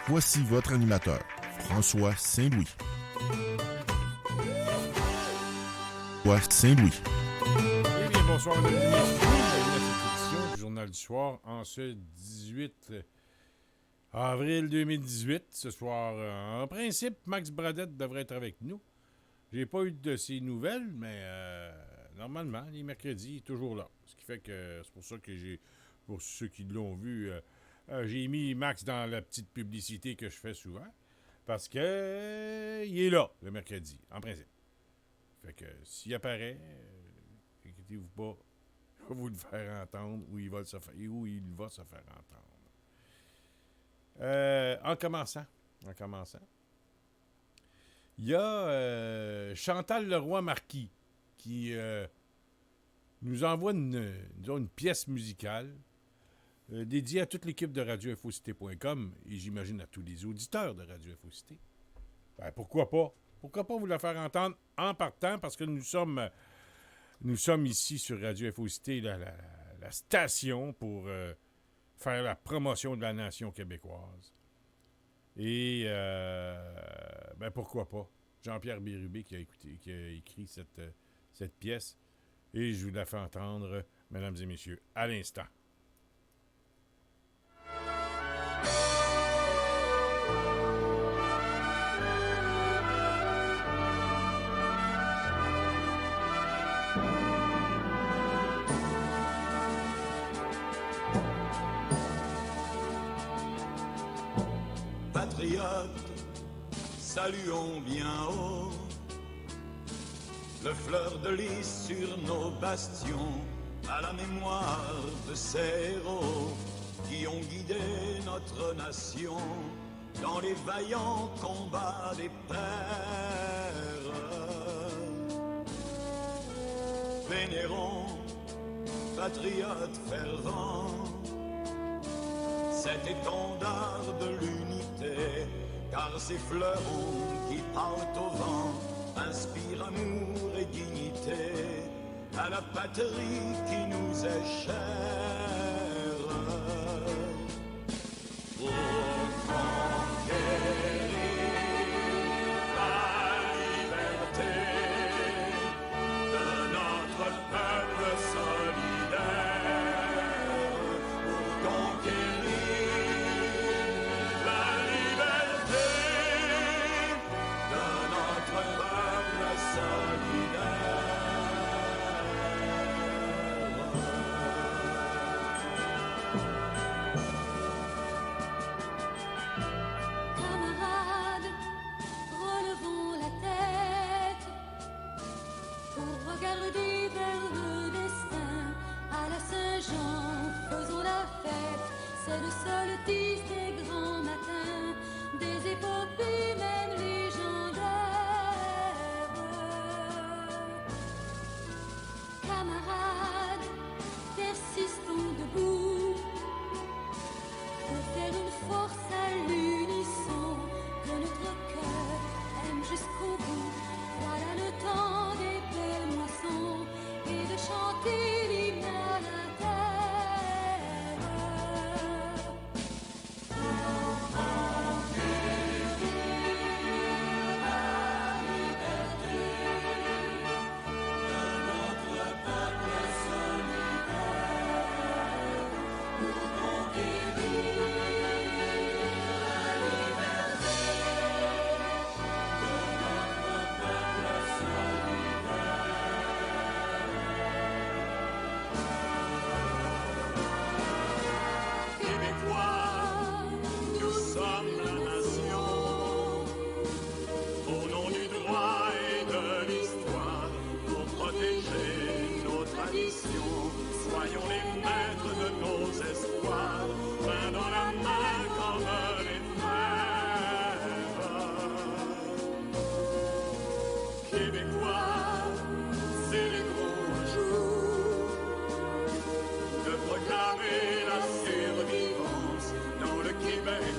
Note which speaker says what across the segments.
Speaker 1: Voici votre animateur, François Saint-Louis. Saint-Louis.
Speaker 2: Eh bien, bonsoir, mesdames et messieurs. Bienvenue à cette édition du Journal du Soir en ce 18 avril 2018. Ce soir, en principe, Max Bradette devrait être avec nous. J'ai pas eu de ses nouvelles, mais normalement, les mercredis, il est toujours là. Ce qui fait que c'est pour ça que pour ceux qui l'ont vu, j'ai mis Max dans la petite publicité que je fais souvent. Parce que il est là, le mercredi, en principe. Fait que s'il apparaît, inquiétez-vous pas, je vais vous le faire entendre ou il va se faire entendre. En commençant, il y a Chantal Leroy-Marquis qui nous envoie une pièce musicale dédiée à toute l'équipe de radioinfocité.com et j'imagine à tous les auditeurs de Radio Infocité. Ben, pourquoi pas? Pourquoi pas vous la faire entendre en partant, parce que nous sommes ici sur Radio Infocité, la station pour faire la promotion de la nation québécoise. Et, ben pourquoi pas? Jean-Pierre Bérubé qui a écrit cette pièce. Et je vous la fais entendre, mesdames et messieurs, à l'instant.
Speaker 3: Patriotes, saluons bien haut le fleur de lys sur nos bastions, à la mémoire de ces héros qui ont guidé notre nation dans les vaillants combats des pères. Vénérons, patriotes fervents, cet étendard de l'unité, car ces fleurons qui partent au vent inspirent amour et dignité à la patrie qui nous est chère. Pour conquérir la liberté de notre peuple solidaire, pour conquérir la liberté de notre peuple solidaire.
Speaker 4: Camarades, relevons la tête pour regarder vers le destin. À la Saint-Jean, faisons la fête. C'est le solstice des grands matins, des épopées même légendaires. Camarades, persistons debout pour faire une force à l'unisson que notre cœur aime jusqu'au bout. Voilà le temps des belles moissons et de chanter l'hymne à la terre. Pour conquérir la liberté de notre peuple solidaire, pour conquérir la liberté de notre peuple solidaire. Québécois, nous sommes la nation, au nom du droit et de l'histoire, pour protéger nos traditions. Soyons les maîtres de nos espoirs, main dans la main comme les frères. Québécois, célébrons un jour de proclamer la survivance dans le Québec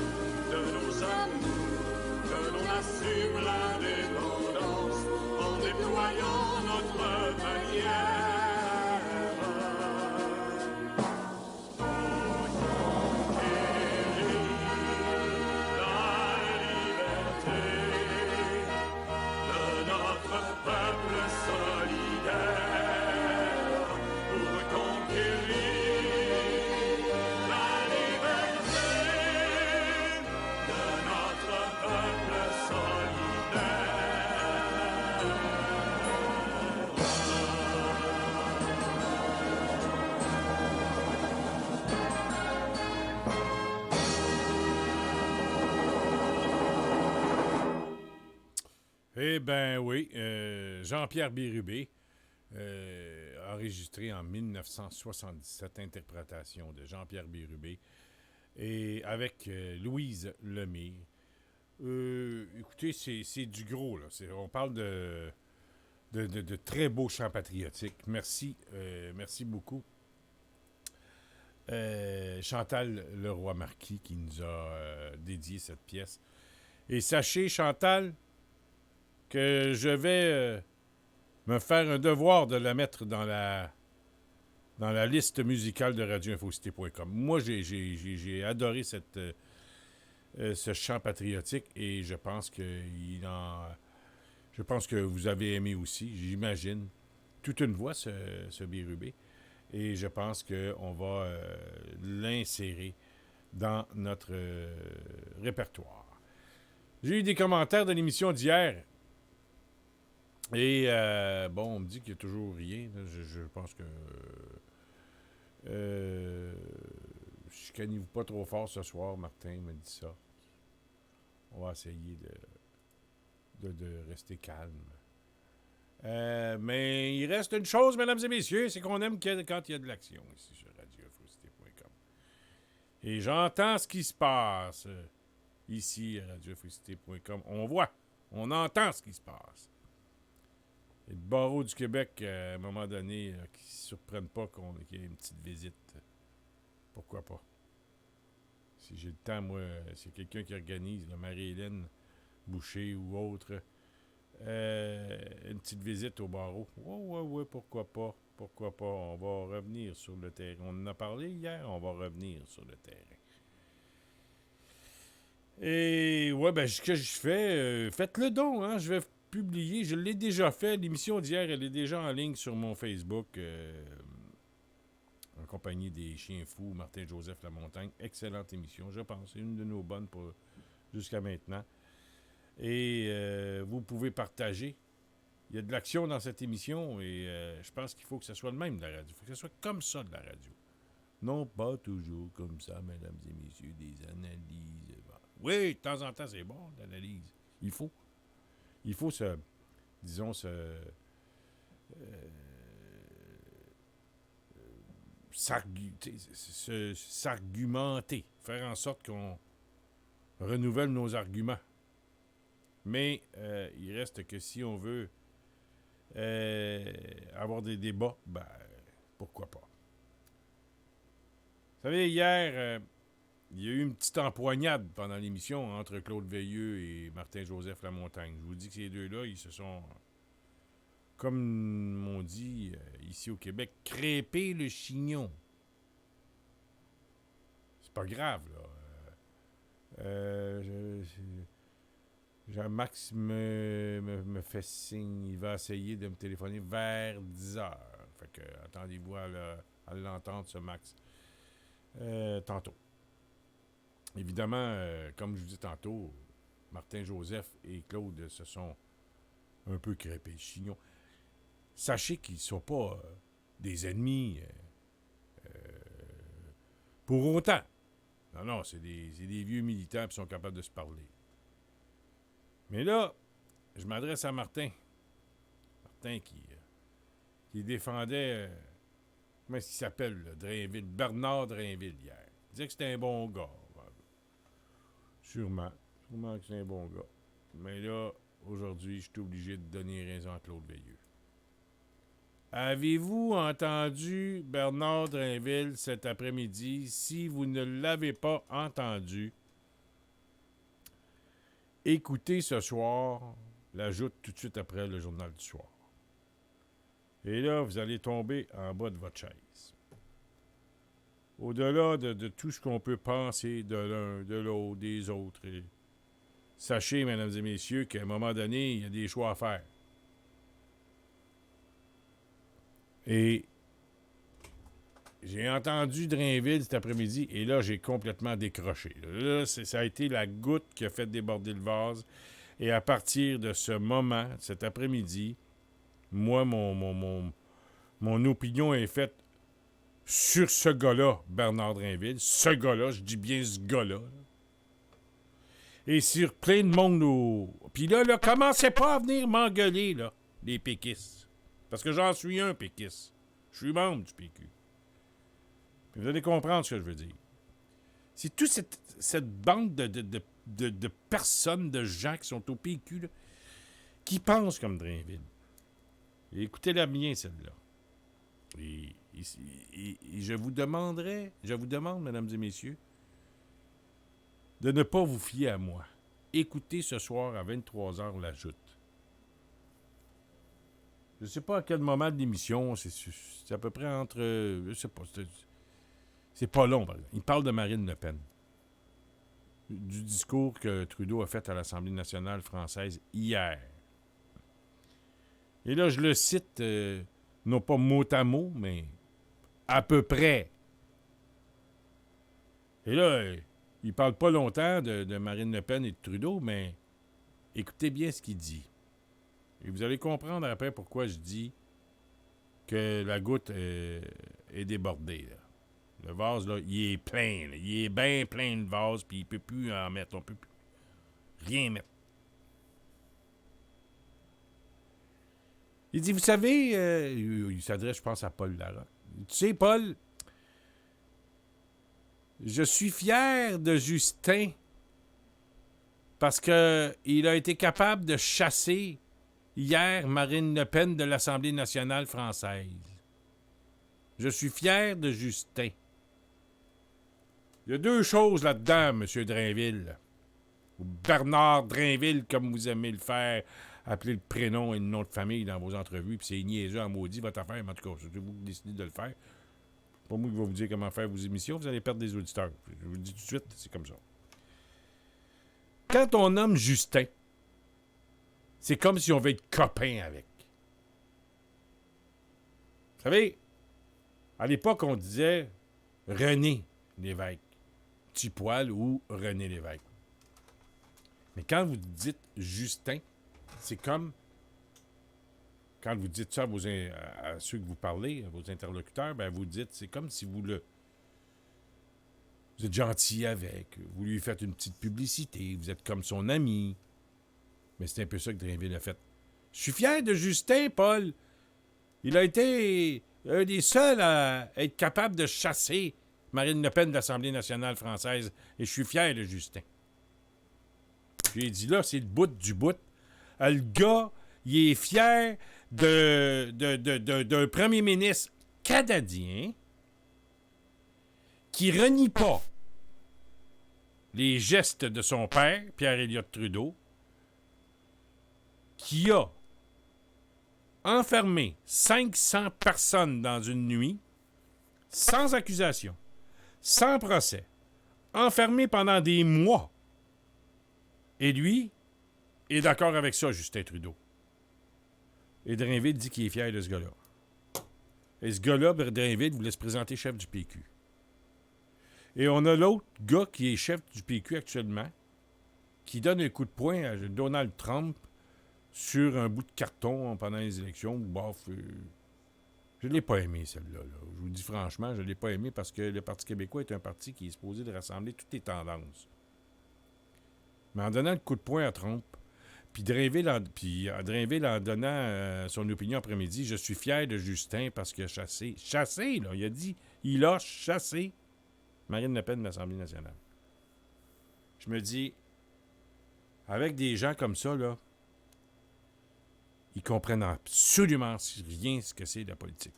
Speaker 4: de nos amours, que l'on assume l'indépendance en déployant notre bannière.
Speaker 2: Eh ben oui, Jean-Pierre Bérubé, enregistré en 1977, interprétation de Jean-Pierre Bérubé, et avec Louise Lemire. Écoutez, c'est du gros, là. On parle de très beaux chants patriotiques. Merci beaucoup. Chantal Leroy-Marquis qui nous a dédié cette pièce. Et sachez, Chantal, que je vais me faire un devoir de la mettre dans la liste musicale de radioinfocité.com. Moi, j'ai adoré ce chant patriotique et je pense que vous avez aimé aussi, j'imagine. Toute une voix, ce Bérubé. Et je pense qu'on va l'insérer dans notre répertoire. J'ai eu des commentaires de l'émission d'hier. Et, on me dit qu'il n'y a toujours rien. Je pense que... chicanez-vous pas trop fort ce soir, Martin me dit ça. On va essayer de rester calme. Mais il reste une chose, mesdames et messieurs, c'est qu'on aime quand il y a de l'action ici sur radioinfocité.com. Et j'entends ce qui se passe ici à radioinfocité.com. On voit, on entend ce qui se passe. Et le barreau du Québec, à un moment donné, qui ne se surprennent pas qu'il y ait une petite visite. Pourquoi pas? Si j'ai le temps, moi, c'est quelqu'un qui organise, Marie-Hélène Boucher ou autre, une petite visite au barreau. Ouais, pourquoi pas? Pourquoi pas? On va revenir sur le terrain. On en a parlé hier, on va revenir sur le terrain. Et ce que je fais, faites le don, hein? Je vais publier, je l'ai déjà fait. L'émission d'hier, elle est déjà en ligne sur mon Facebook, en compagnie des Chiens Fous, Martin-Joseph Lamontagne. Excellente émission, je pense. C'est une de nos bonnes jusqu'à maintenant. Et vous pouvez partager. Il y a de l'action dans cette émission et je pense qu'il faut que ce soit le même de la radio. Il faut que ce soit comme ça de la radio. Non pas toujours comme ça, mesdames et messieurs, des analyses. Oui, de temps en temps, c'est bon, l'analyse. Il faut s'argumenter, faire en sorte qu'on renouvelle nos arguments. Mais il reste que si on veut avoir des débats, pourquoi pas. Vous savez, hier, il y a eu une petite empoignade pendant l'émission entre Claude Veilleux et Martin-Joseph Lamontagne. Je vous dis que ces deux-là, ils se sont, comme on dit ici au Québec, crêpé le chignon. C'est pas grave, là. Jean-Max me fait signe, il va essayer de me téléphoner vers 10h. Fait que attendez-vous à l'entendre, ce Max, tantôt. Évidemment, comme je vous dis tantôt, Martin-Joseph et Claude se sont un peu crêpés le chignon. Sachez qu'ils ne sont pas des ennemis pour autant. Non, c'est des vieux militants qui sont capables de se parler. Mais là, je m'adresse à Martin. Martin qui défendait, comment est-ce qu'il s'appelle, là, Drainville, Bernard Drainville, hier. Il disait que c'était un bon gars. Sûrement que c'est un bon gars. Mais là, aujourd'hui, je suis obligé de donner raison à Claude Veilleux. Avez-vous entendu Bernard Drainville cet après-midi? Si vous ne l'avez pas entendu, écoutez ce soir, l'ajoute tout de suite après le journal du soir. Et là, vous allez tomber en bas de votre chaise. Au-delà de tout ce qu'on peut penser de l'un, de l'autre, des autres, sachez, mesdames et messieurs, qu'à un moment donné, il y a des choix à faire. Et j'ai entendu Drainville cet après-midi, et là, j'ai complètement décroché. Là, ça a été la goutte qui a fait déborder le vase. Et à partir de ce moment, cet après-midi, moi, mon opinion est faite sur ce gars-là, Bernard Drainville. Ce gars-là, je dis bien ce gars-là. Et sur plein de monde. Puis là, commencez pas à venir m'engueuler, là, les péquistes. Parce que j'en suis un péquiste. Je suis membre du PQ. Puis vous allez comprendre ce que je veux dire. C'est toute cette bande de personnes, de gens qui sont au PQ, là, qui pensent comme Drainville. Et écoutez-la bien, celle-là. Et je vous demande, mesdames et messieurs, de ne pas vous fier à moi. Écoutez ce soir à 23h la joute. Je ne sais pas à quel moment de l'émission, c'est à peu près entre... je sais pas, c'est pas long, par exemple. Il parle de Marine Le Pen. Du discours que Trudeau a fait à l'Assemblée nationale française hier. Et là, je le cite, non pas mot à mot, mais à peu près. Et là, il parle pas longtemps de Marine Le Pen et de Trudeau, mais écoutez bien ce qu'il dit. Et vous allez comprendre après pourquoi je dis que la goutte est débordée. Là. Le vase, là, il est plein. Là. Il est bien plein, le vase, puis il ne peut plus en mettre. On ne peut plus rien mettre. Il dit, vous savez, il s'adresse, je pense, à Paul Larocque. Tu sais, Paul, je suis fier de Justin parce qu'il a été capable de chasser hier Marine Le Pen de l'Assemblée nationale française. Je suis fier de Justin. Il y a deux choses là-dedans, M. Drainville. Ou Bernard Drainville, comme vous aimez le faire. Appelez le prénom et le nom de famille dans vos entrevues, puis c'est niaiseux en maudit votre affaire, mais en tout cas, c'est vous qui décidez de le faire. C'est pas moi qui vais vous dire comment faire vos émissions, vous allez perdre des auditeurs. Je vous le dis tout de suite, c'est comme ça. Quand on nomme Justin, c'est comme si on veut être copain avec. Vous savez, à l'époque, on disait René Lévesque, Petit Poil ou René Lévesque. Mais quand vous dites Justin, c'est comme quand vous dites ça à ceux que vous parlez, à vos interlocuteurs, ben vous dites, c'est comme si vous êtes gentil avec, vous lui faites une petite publicité, vous êtes comme son ami. Mais c'est un peu ça que Drainville a fait. Je suis fier de Justin, Paul. Il a été un des seuls à être capable de chasser Marine Le Pen de l'Assemblée nationale française. Et je suis fier de Justin. J'ai dit là, c'est le bout du bout. Le gars, il est fier d'un premier ministre canadien qui renie pas les gestes de son père, Pierre-Éliott Trudeau, qui a enfermé 500 personnes dans une nuit, sans accusation, sans procès, enfermé pendant des mois. Et lui est d'accord avec ça, Justin Trudeau. Et Drainville dit qu'il est fier de ce gars-là. Et ce gars-là, Drainville, voulait se présenter chef du PQ. Et on a l'autre gars qui est chef du PQ actuellement, qui donne un coup de poing à Donald Trump sur un bout de carton pendant les élections. Bof, je ne l'ai pas aimé, celle-là. Là. Je vous dis franchement, je ne l'ai pas aimé parce que le Parti québécois est un parti qui est supposé de rassembler toutes les tendances. Mais en donnant le coup de poing à Trump, puis Drainville en donnant son opinion après-midi, je suis fier de Justin parce qu'il a chassé, là, il a dit, il a chassé Marine Le Pen de l'Assemblée nationale. Je me dis, avec des gens comme ça, là, ils comprennent absolument rien ce que c'est la politique.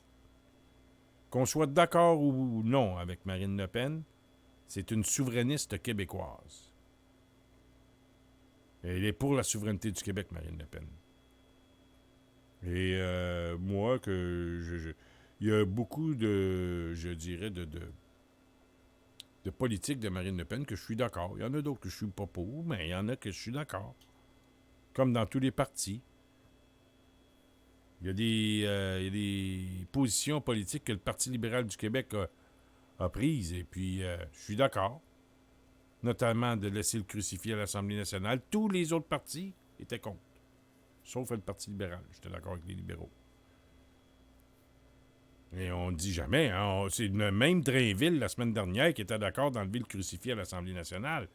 Speaker 2: Qu'on soit d'accord ou non avec Marine Le Pen, c'est une souverainiste québécoise. Elle est pour la souveraineté du Québec, Marine Le Pen. Et moi, il y a beaucoup je dirais, de politique de Marine Le Pen que je suis d'accord. Il y en a d'autres que je suis pas pour, mais il y en a que je suis d'accord. Comme dans tous les partis. Il y a des positions politiques que le Parti libéral du Québec a prises, et puis je suis d'accord. Notamment de laisser le crucifié à l'Assemblée nationale. Tous les autres partis étaient contre. Sauf le Parti libéral. J'étais d'accord avec les libéraux. Et on ne dit jamais. Hein, c'est le même Drainville, la semaine dernière, qui était d'accord d'enlever le crucifié à l'Assemblée nationale.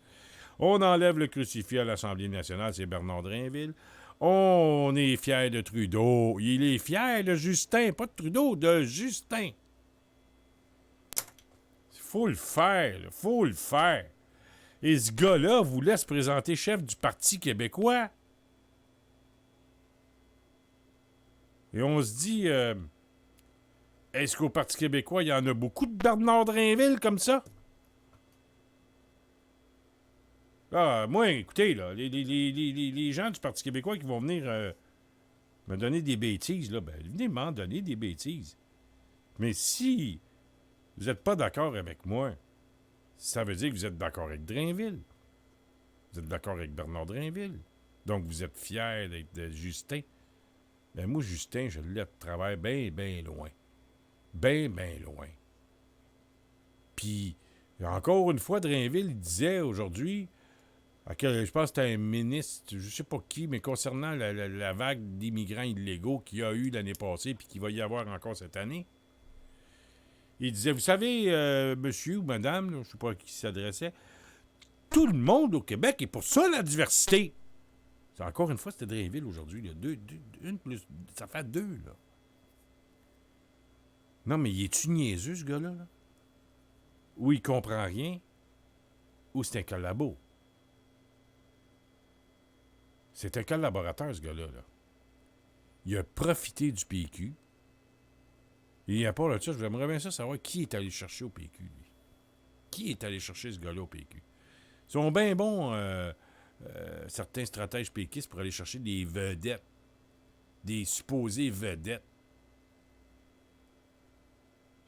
Speaker 2: On enlève le crucifix à l'Assemblée nationale, c'est Bernard Drainville. On est fiers de Trudeau. Il est fier de Justin, pas de Trudeau, de Justin. Faut le faire, là, faut le faire. Et ce gars-là vous laisse présenter chef du Parti québécois. Et on se dit, est-ce qu'au Parti québécois, il y en a beaucoup de Bernard Drainville comme ça? Ah, moi, écoutez, là, les gens du Parti québécois qui vont venir me donner des bêtises, là, ben, venez m'en donner des bêtises. Mais si vous n'êtes pas d'accord avec moi, ça veut dire que vous êtes d'accord avec Drainville. Vous êtes d'accord avec Bernard Drainville. Donc, vous êtes fier d'être de Justin. Ben, moi, Justin, je l'ai de travers bien, bien loin. Bien, bien loin. Puis, encore une fois, Drainville il disait aujourd'hui, je pense que c'était un ministre, je sais pas qui, mais concernant la vague d'immigrants illégaux qu'il y a eu l'année passée puis qu'il va y avoir encore cette année, il disait, vous savez, monsieur ou madame, là, je sais pas à qui s'adressait, tout le monde au Québec est pour ça, la diversité. C'est encore une fois, c'était Drainville aujourd'hui. Là. Une plus, ça fait 2, là. Non, mais il est-tu niaiseux, ce gars-là? Là? Ou il comprend rien, ou c'est un collabo. C'est un collaborateur, ce gars-là. Là. Il a profité du PQ. Et à part de ça, j'aimerais bien ça savoir qui est allé chercher au PQ, lui. Qui est allé chercher ce gars-là au PQ? Ils sont bien bons, certains stratèges péquistes, pour aller chercher des vedettes. Des supposées vedettes.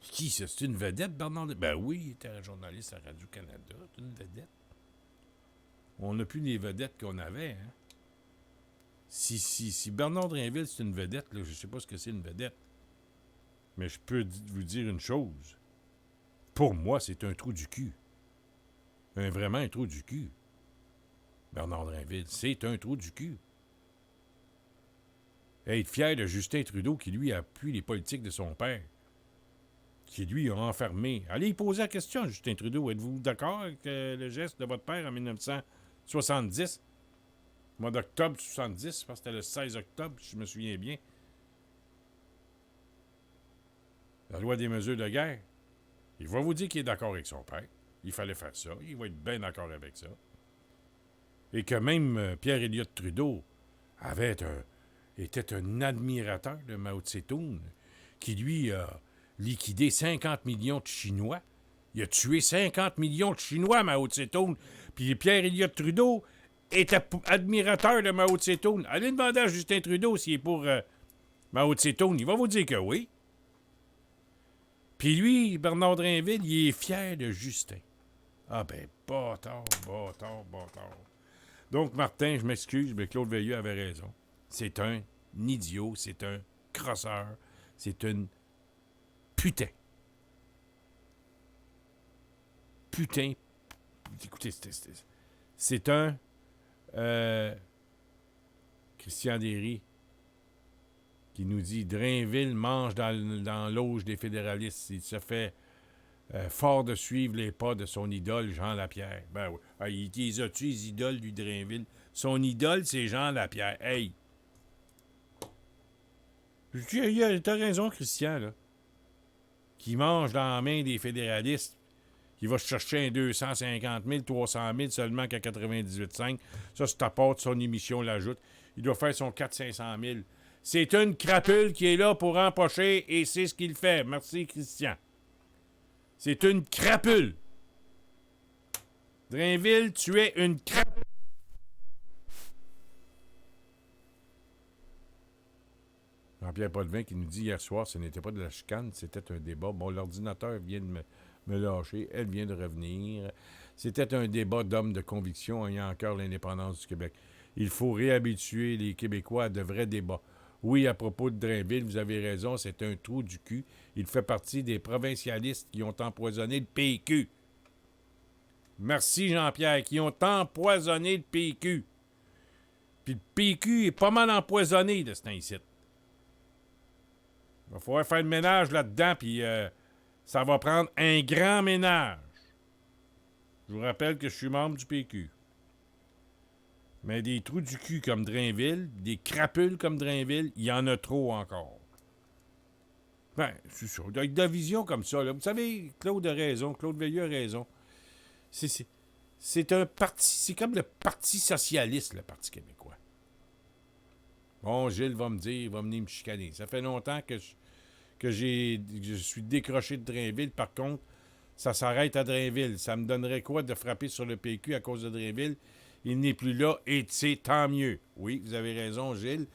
Speaker 2: Qui, ça? C'est une vedette, Bernard? Ben oui, il était un journaliste à Radio-Canada. C'est une vedette. On n'a plus les vedettes qu'on avait, hein? Si Bernard Drainville, c'est une vedette, là, je ne sais pas ce que c'est une vedette. Mais je peux vous dire une chose. Pour moi, c'est un trou du cul. Vraiment un trou du cul. Bernard Drainville, c'est un trou du cul. Être fier de Justin Trudeau qui, lui, appuie les politiques de son père. Qui, lui, a enfermé. Allez y poser la question, Justin Trudeau. Êtes-vous d'accord avec le geste de votre père en 1970? Mois d'octobre 70, je pense que c'était le 16 octobre, si je me souviens bien. La loi des mesures de guerre. Il va vous dire qu'il est d'accord avec son père. Il fallait faire ça. Il va être bien d'accord avec ça. Et que même Pierre-Éliott Trudeau était un admirateur de Mao Tse-tung, qui, lui, a liquidé 50 millions de Chinois. Il a tué 50 millions de Chinois, Mao Tse-tung. Puis Pierre-Éliott Trudeau était admirateur de Mao Tse-tung. Allez demander à Justin Trudeau s'il est pour Mao Tse-tung. Il va vous dire que oui. Puis lui, Bernard Drainville, il est fier de Justin. Ah ben, bâtard. Donc, Martin, je m'excuse, mais Claude Veilleux avait raison. C'est un idiot, c'est un crosseur, c'est une putain. Putain. Écoutez, c'est un... Christian Derry qui nous dit Drainville mange dans l'auge des fédéralistes. Il se fait fort de suivre les pas de son idole, Jean Lapierre. Ben oui. Ah, il les a-tu, les idoles du Drainville? Son idole, c'est Jean Lapierre. Hey! T'as raison, Christian, là. Qui mange dans la main des fédéralistes. Qui va chercher un 250 000, 300 000 seulement qu'à 98,5. Ça, c'est à part de son émission, l'ajoute. Il doit faire son 400-500 000. C'est une crapule qui est là pour empocher et c'est ce qu'il fait. Merci, Christian. C'est une crapule. Drainville, tu es une crapule. Jean-Pierre Potvin qui nous dit hier soir, ce n'était pas de la chicane, c'était un débat. Bon, l'ordinateur vient de me lâcher. Elle vient de revenir. C'était un débat d'hommes de conviction ayant en cœur l'indépendance du Québec. Il faut réhabituer les Québécois à de vrais débats. Oui, à propos de Drainville, vous avez raison, c'est un trou du cul. Il fait partie des provincialistes qui ont empoisonné le PQ. Merci, Jean-Pierre, qui ont empoisonné le PQ. Puis le PQ est pas mal empoisonné de ce temps-ci. Il va falloir faire le ménage là-dedans, puis ça va prendre un grand ménage. Je vous rappelle que je suis membre du PQ. Mais des trous du cul comme Drainville, des crapules comme Drainville, il y en a trop encore. Ben, c'est ça. Avec de la vision comme ça, là, vous savez, Claude a raison, Claude Veilleux a raison. C'est un parti, c'est comme le Parti socialiste, le Parti québécois. Bon, Gilles va me dire, il va venir me chicaner. Ça fait longtemps que je suis décroché de Drainville. Par contre, ça s'arrête à Drainville. Ça me donnerait quoi de frapper sur le PQ à cause de Drainville? Il n'est plus là et c'est tant mieux. Oui, vous avez raison, Gilles.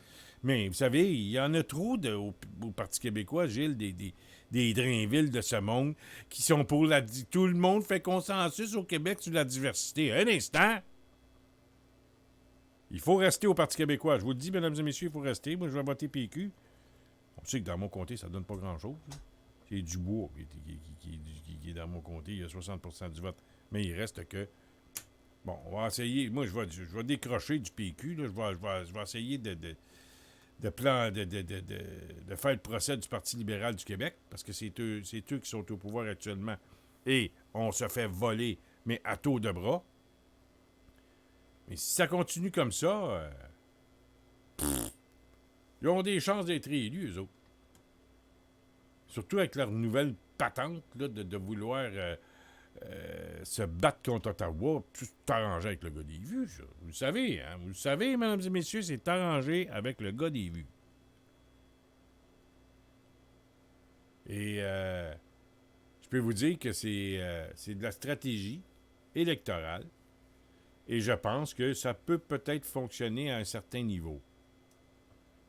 Speaker 2: Mais vous savez, il y en a trop au Parti québécois, Gilles, des Drainville de ce monde qui sont pour la... Tout le monde fait consensus au Québec sur la diversité. Un instant! Il faut rester au Parti québécois. Je vous le dis, mesdames et messieurs, il faut rester. Moi, je vais voter PQ. On sait que dans mon comté, ça donne pas grand-chose. Là. C'est Dubois qui est dans mon comté. Il y a 60% du vote. Mais il reste que... Bon, on va essayer... Moi, je vais décrocher du PQ. Là. Je vais essayer de faire le procès du Parti libéral du Québec, parce que c'est eux qui sont au pouvoir actuellement. Et on se fait voler, mais à taux de bras. Mais si ça continue comme ça, ils ont des chances d'être élus, eux autres. Surtout avec leur nouvelle patente là, de vouloir se battre contre Ottawa, tout arrangé avec le gars des vues, ça. Vous le savez, hein? Vous le savez, mesdames et messieurs, c'est arrangé avec le gars des vues. Et je peux vous dire que c'est de la stratégie électorale. Et je pense que ça peut peut-être fonctionner à un certain niveau.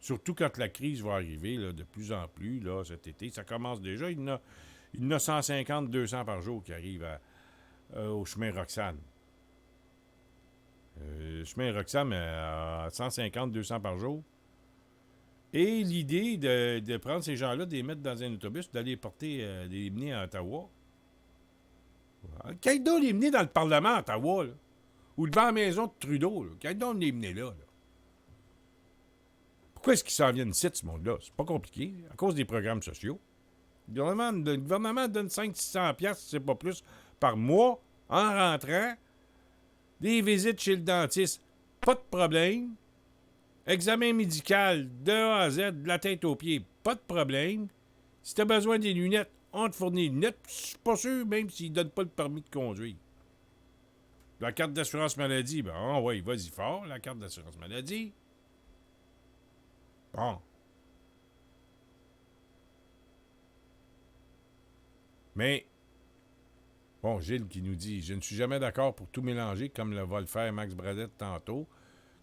Speaker 2: Surtout quand la crise va arriver là, de plus en plus là, cet été. Ça commence déjà. Il y en a 150, 200 par jour qui arrivent au chemin Roxane. Le chemin Roxane à 150, 200 par jour. Et l'idée de prendre ces gens-là, de les mettre dans un autobus, d'aller les mener à Ottawa. Qu'est-ce donc les mener dans le Parlement à Ottawa, là? Ou devant la maison de Trudeau, là? Qu'est-ce donc les mener là? Pourquoi est-ce qu'ils s'en viennent ici, ce monde-là? C'est pas compliqué. À cause des programmes sociaux. Le gouvernement donne 500-600 $, si c'est pas plus, par mois, en rentrant. Des visites chez le dentiste, pas de problème. Examen médical de A à Z, de la tête aux pieds, pas de problème. Si tu as besoin des lunettes, on te fournit des lunettes. Je suis pas sûr, même s'ils ne donnent pas le permis de conduire. La carte d'assurance maladie, ben oui, vas-y fort, la carte d'assurance maladie. Bon. Mais, bon, Gilles qui nous dit « Je ne suis jamais d'accord pour tout mélanger comme le va le faire Max Bradette tantôt,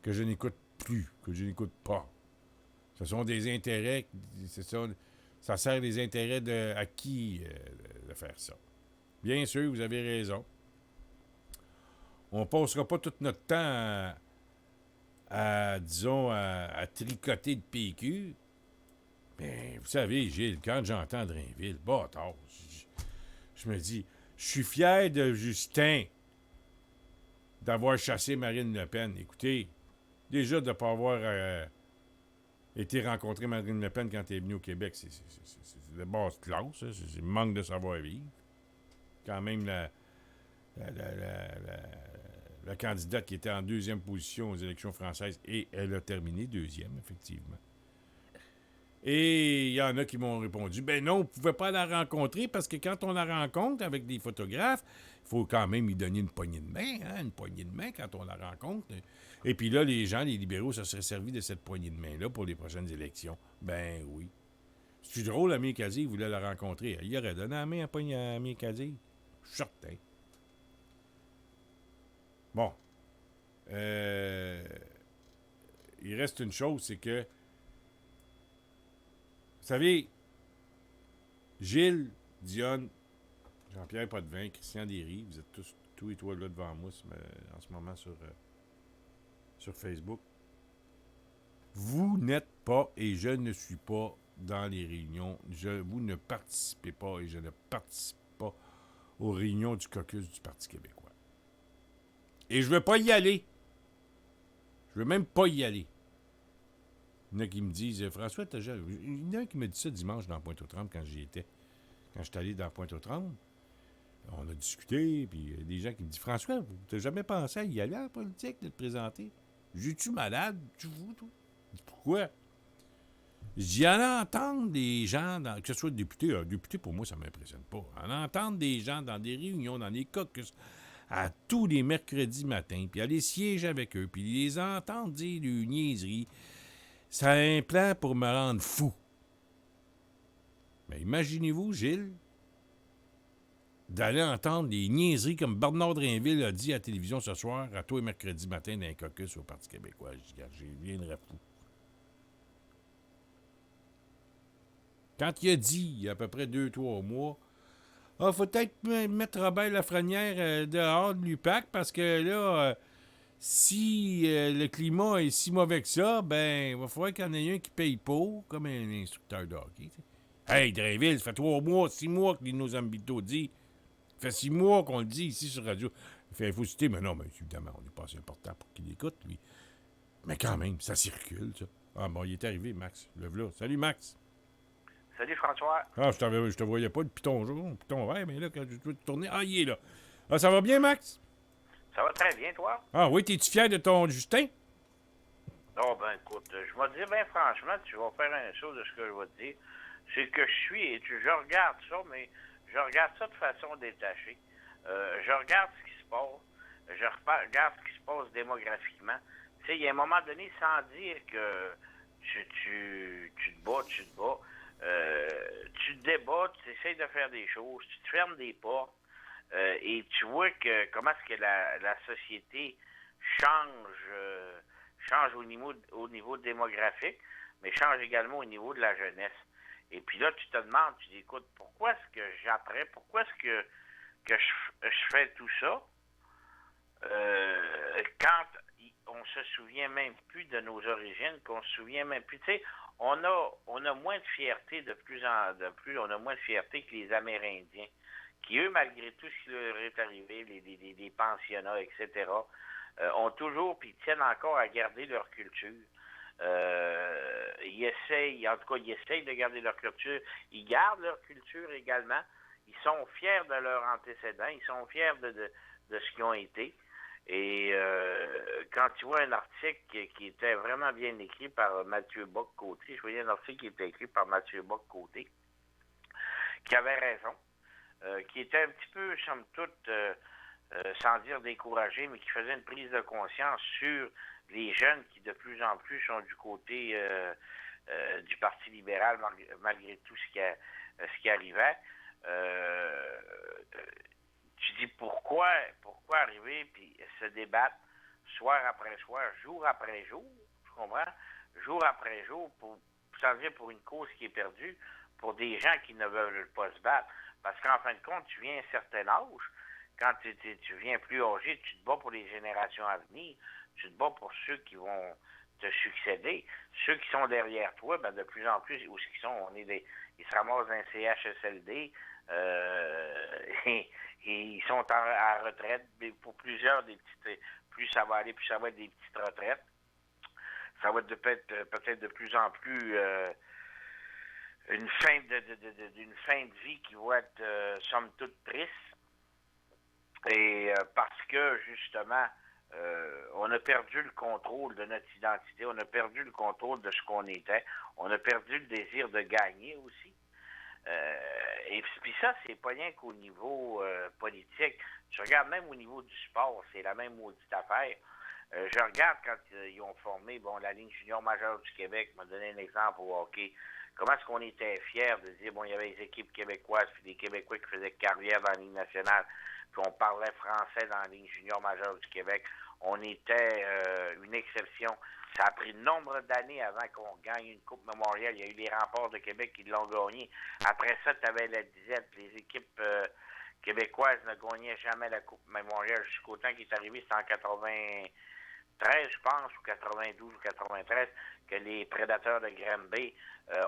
Speaker 2: que je n'écoute plus, que je n'écoute pas. Ce sont des intérêts, ça sert les intérêts à qui de faire ça. Bien sûr, vous avez raison. On ne passera pas tout notre temps à tricoter de PQ. Mais vous savez, Gilles, quand j'entends Drainville, bâtard, je me dis, je suis fier de Justin d'avoir chassé Marine Le Pen. Écoutez, déjà de ne pas avoir été rencontrer Marine Le Pen quand elle est venue au Québec, c'est de basse classe, hein, c'est manque de savoir-vivre. Quand même, la candidate qui était en deuxième position aux élections françaises, et elle a terminé deuxième, effectivement. Et il y en a qui m'ont répondu, ben non, on ne pouvait pas la rencontrer parce que quand on la rencontre avec des photographes, il faut quand même lui donner une poignée de main, hein, une poignée de main quand on la rencontre. Et puis là, les libéraux se seraient servis de cette poignée de main-là pour les prochaines élections. Ben oui. C'est drôle, Amir Kadir voulait la rencontrer. Il aurait donné la main à Amir Kadir. Je suis certain. Bon. Il reste une chose, c'est que vous savez, Gilles, Dionne, Jean-Pierre Potvin, Christian Derry, vous êtes tous et toi là devant moi en ce moment sur Facebook. Vous n'êtes pas, et je ne suis pas dans les réunions, vous ne participez pas, et je ne participe pas aux réunions du caucus du Parti québécois. Et je ne veux pas y aller. Je ne veux même pas y aller. Il y en a qui me disent, François, il y en a un qui m'a dit ça dimanche dans Pointe-aux-Trembles quand j'y étais. Quand je suis allé dans Pointe-aux-Trembles, on a discuté, puis il y a des gens qui me disent, François, tu n'as jamais pensé à y aller en politique, de te présenter? J'ai-tu malade? Tu fous, toi? Pourquoi? J'y en entendre des gens, que ce soit député, un député pour moi, ça ne m'impressionne pas. En entendre des gens dans des réunions, dans des caucus, à tous les mercredis matins, puis aller siéger avec eux, puis les entendre dire des niaiseries, ça a un plan pour me rendre fou. Mais imaginez-vous, Gilles, d'aller entendre des niaiseries comme Bernard Drinville a dit à la télévision ce soir, à tous les mercredis matins, dans un caucus au Parti québécois. Je viendrais fou. Quand il a dit, il y a à peu près 2-3 mois, « Ah, faut peut-être mettre Robert Lafrenière dehors de l'UPAC parce que là, si le climat est si mauvais que ça, ben, il va falloir qu'il y en ait un qui paye pour, comme un instructeur de hockey. » Hey, Drainville, ça fait 3 mois, 6 mois que Lino Zambito dit. Ça fait 6 mois qu'on le dit ici sur radio. Il fait faut citer, mais non, mais évidemment, on n'est pas assez important pour qu'il écoute, lui. Mais quand même, ça circule, ça. Ah, bon, il est arrivé, Max. Le-v'là. Salut, Max.
Speaker 5: Salut François.
Speaker 2: Ah, je te voyais pas depuis ton jour, depuis ton verre, mais là, quand je dois te tourner. Ah, il est là. Ah, ça va bien, Max?
Speaker 5: Ça va très bien, toi?
Speaker 2: Ah oui, t'es-tu fier de ton Justin?
Speaker 5: Non, ben écoute, je vais te dire, ben franchement, tu vas faire un saut de ce que je vais te dire. C'est que je suis, et je regarde ça, mais je regarde ça de façon détachée. Je regarde ce qui se passe. Je regarde ce qui se passe démographiquement. Tu sais, il y a un moment donné, sans dire que tu te bats, tu te débats, tu essaies de faire des choses, tu te fermes des portes, et tu vois que comment est-ce que la société change au niveau démographique, mais change également au niveau de la jeunesse. Et puis là, tu te demandes, tu dis, écoute, pourquoi est-ce que j'apprends, pourquoi est-ce que je fais tout ça quand on se souvient même plus de nos origines, qu'on se souvient même plus, tu sais, on a moins de fierté de plus, on a moins de fierté que les Amérindiens, qui eux, malgré tout ce qui leur est arrivé, les pensionnats, etc., ont toujours, puis tiennent encore à garder leur culture. Ils essayent de garder leur culture. Ils gardent leur culture également. Ils sont fiers de leurs antécédents. Ils sont fiers de ce qu'ils ont été. Et quand tu vois un article qui était vraiment bien écrit par Mathieu Bock-Côté, je voyais un article qui était écrit par Mathieu Bock-Côté, qui avait raison, qui était un petit peu, somme toute, sans dire découragé, mais qui faisait une prise de conscience sur les jeunes qui de plus en plus sont du côté du Parti libéral malgré tout ce qui arrivait. Tu dis pourquoi arriver puis se débattre soir après soir, jour après jour, tu comprends? Jour après jour, sans dire pour une cause qui est perdue, pour des gens qui ne veulent pas se battre. Parce qu'en fin de compte, tu viens à un certain âge, quand tu viens plus âgé, tu te bats pour les générations à venir, tu te bats pour ceux qui vont te succéder. Ceux qui sont derrière toi, ben de plus en plus, où ils sont, ils se ramassent dans un CHSLD, et ils sont à retraite. Pour plusieurs, plus ça va aller, plus ça va être des petites retraites. Ça va être peut-être de plus en plus une fin de vie qui va être somme toute triste. Et parce que justement, on a perdu le contrôle de notre identité, on a perdu le contrôle de ce qu'on était, on a perdu le désir de gagner aussi. Et puis ça, c'est pas rien qu'au niveau politique. Je regarde même au niveau du sport, c'est la même maudite affaire. Je regarde quand ils ont formé la Ligue junior majeure du Québec, m'a donné un exemple au hockey. Comment est-ce qu'on était fiers de dire, il y avait des équipes québécoises, puis des Québécois qui faisaient carrière dans la Ligue nationale, puis on parlait français dans la Ligue junior majeure du Québec. On était une exception. Ça a pris nombre d'années avant qu'on gagne une Coupe Memorial. Il y a eu les Remparts de Québec qui l'ont gagné. Après ça, tu avais la disette. Les équipes québécoises ne gagnaient jamais la Coupe Memorial jusqu'au temps qui est arrivé. C'était en 93, je pense, ou 92 ou 93, que les Prédateurs de Granby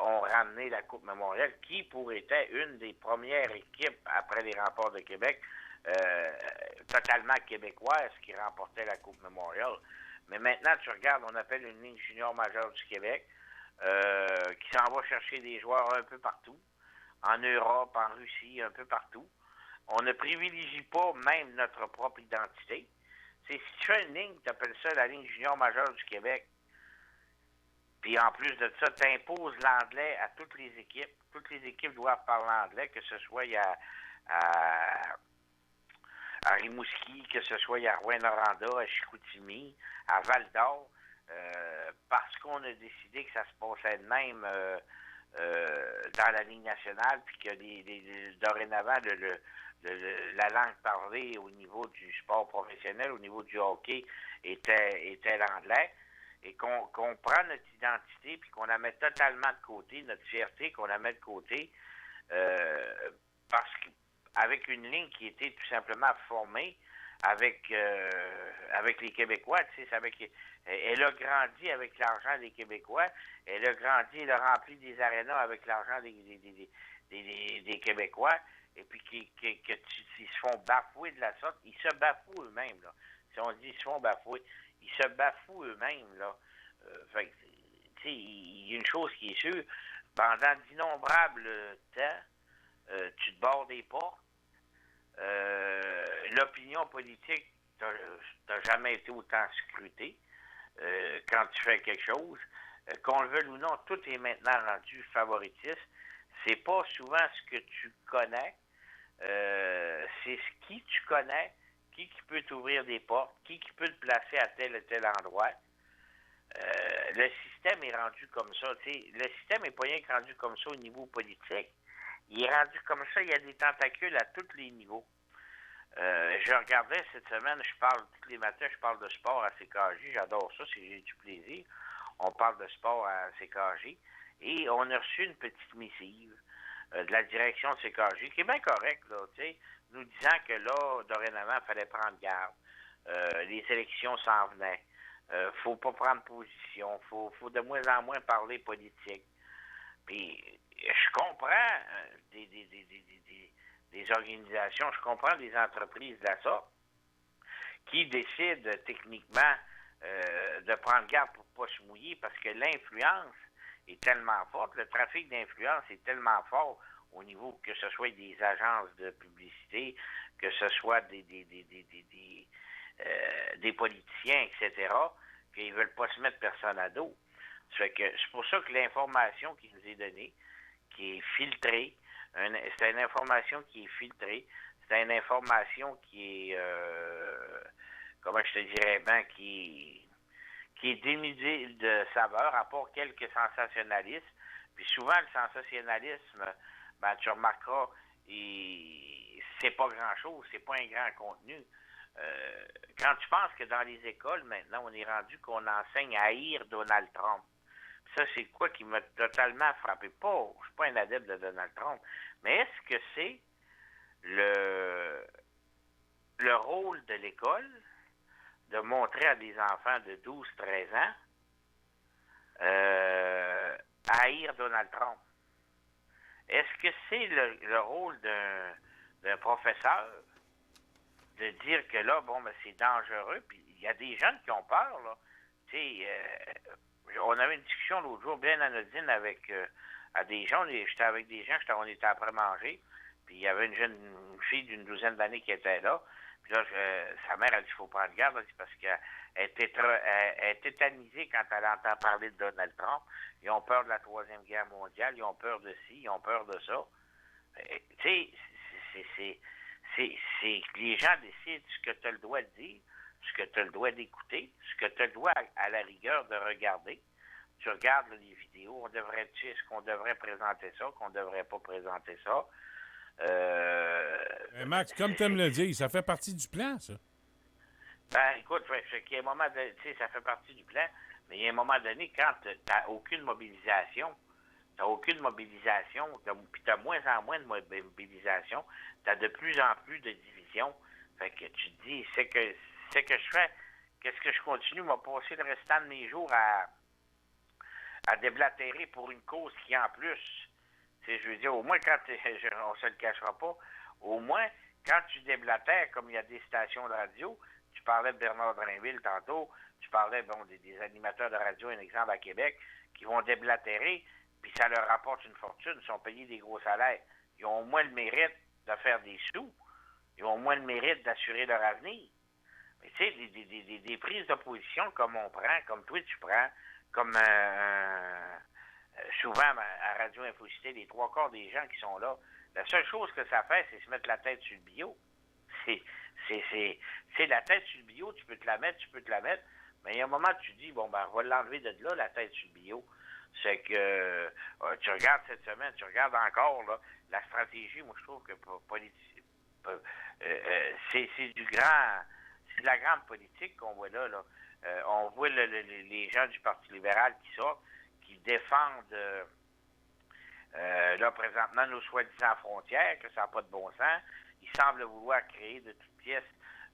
Speaker 5: ont ramené la Coupe Memorial, qui était une des premières équipes après les Remparts de Québec, totalement québécoise, qui remportait la Coupe Memorial. Mais maintenant, tu regardes, on appelle une ligne junior majeure du Québec qui s'en va chercher des joueurs un peu partout, en Europe, en Russie, un peu partout. On ne privilégie pas même notre propre identité. Si tu fais une ligne, tu appelles ça la ligne junior majeure du Québec, puis en plus de ça, tu imposes l'anglais à toutes les équipes. Toutes les équipes doivent parler anglais, que ce soit à Rimouski, que ce soit à Rouyn-Noranda, à Chicoutimi, à Val-d'Or, parce qu'on a décidé que ça se passait de même dans la Ligue nationale, puis que dorénavant, la langue parlée au niveau du sport professionnel, au niveau du hockey, était l'anglais, et qu'on prend notre identité, puis qu'on la met totalement de côté, notre fierté, qu'on la met de côté, parce qu'avec une ligne qui était tout simplement formée avec les Québécois, tu sais, elle a grandi avec l'argent des Québécois, elle a grandi, elle a rempli des arénas avec l'argent des Québécois, et puis qu'ils se font bafouer de la sorte, ils se bafouent eux-mêmes, là. Si on dit ils se font bafouer, ils se bafouent eux-mêmes, là. Fait que, tu sais, il y a une chose qui est sûre, pendant d'innombrables temps, tu te bordes des portes, l'opinion politique t'as jamais été autant scrutée quand tu fais quelque chose. Qu'on le veuille ou non, tout est maintenant rendu favoritiste. C'est pas souvent ce que tu connais, c'est ce qui tu connais, qui peut t'ouvrir des portes, qui peut te placer à tel et tel endroit. Le système est rendu comme ça. T'sais, le système n'est pas rien que rendu comme ça au niveau politique. Il est rendu comme ça, il y a des tentacules à tous les niveaux. Je regardais cette semaine, tous les matins, je parle de sport à CKJ, j'adore ça, j'ai du plaisir. On parle de sport à CKJ et on a reçu une petite missive de la direction de CKJ, qui est bien correcte, là, tu sais, nous disant que là, dorénavant, il fallait prendre garde. Les élections s'en venaient. Faut pas prendre position. Faut de moins en moins parler politique. Puis, je comprends des organisations, je comprends des entreprises de la sorte qui décident techniquement de prendre garde pour ne pas se mouiller parce que l'influence est tellement forte, le trafic d'influence est tellement fort au niveau que ce soit des agences de publicité, que ce soit des politiciens, etc., qu'ils ne veulent pas se mettre personne à dos. C'est pour ça que l'information qui nous est donnée, qui est filtrée, c'est une information qui est filtrée, c'est une information qui est, comment je te dirais bien, qui est dénudée de saveur, à part quelques sensationnalismes. Puis souvent, le sensationnalisme, ben, tu remarqueras, c'est pas grand-chose, c'est pas un grand contenu. Quand tu penses que dans les écoles, maintenant, on est rendu qu'on enseigne à haïr Donald Trump. Ça, c'est quoi qui m'a totalement frappé. Je ne suis pas un adepte de Donald Trump, mais est-ce que c'est le rôle de l'école de montrer à des enfants de 12-13 ans à haïr Donald Trump? Est-ce que c'est le rôle d'un professeur de dire que là, bon, ben, c'est dangereux, puis il y a des jeunes qui ont peur, là. Tu sais, on avait une discussion l'autre jour bien anodine avec à des gens, j'étais avec des gens, on était après manger, puis il y avait une fille d'une douzaine d'années qui était là, puis là, sa mère a dit, il faut prendre garde, là, c'est parce qu'elle est tétanisée quand elle entend parler de Donald Trump. Ils ont peur de la Troisième Guerre mondiale, ils ont peur de ci, ils ont peur de ça. Tu sais, c'est que les gens décident ce que tu as le droit de dire, ce que tu as le droit d'écouter, ce que tu as le droit à la rigueur de regarder. Tu regardes là, les vidéos, est-ce qu'on devrait présenter ça, qu'on ne devrait pas présenter ça.
Speaker 2: Max, comme tu aimes le dire, ça fait partie du plan, ça.
Speaker 5: Ben, écoute, il y a un moment donné, tu sais, ça fait partie du plan, mais il y a un moment donné, quand tu n'as aucune mobilisation, puis tu as moins en moins de mobilisation, tu as de plus en plus de divisions. Fait que tu te dis, c'est que je fais, qu'est-ce que je continue, m'a passé le restant de mes jours à déblatérer pour une cause qui, en plus, tu sais, je veux dire, au moins quand on se le cachera pas, au moins quand tu déblatères, comme il y a des stations de radio, tu parlais de Bernard Drainville tantôt, tu parlais bon, des animateurs de radio, un exemple à Québec, qui vont déblatérer, puis ça leur rapporte une fortune, ils sont payés des gros salaires. Ils ont au moins le mérite de faire des sous. Ils ont au moins le mérite d'assurer leur avenir. Mais tu sais, des prises d'opposition comme on prend, comme toi tu prends, comme souvent à Radio Infocité, les 3/4 des gens qui sont là, la seule chose que ça fait, c'est se mettre la tête sur le bio. C'est la tête sur le bio, tu peux te la mettre, mais il y a un moment tu dis, bon, ben, on va l'enlever de là, la tête sur le bio. C'est que tu regardes cette semaine, tu regardes encore là, la stratégie, moi je trouve que c'est de la grande politique qu'on voit là. On voit les gens du Parti libéral qui sortent, qui défendent là présentement nos soi-disant frontières, que ça n'a pas de bon sens. Ils semblent vouloir créer de toutes pièces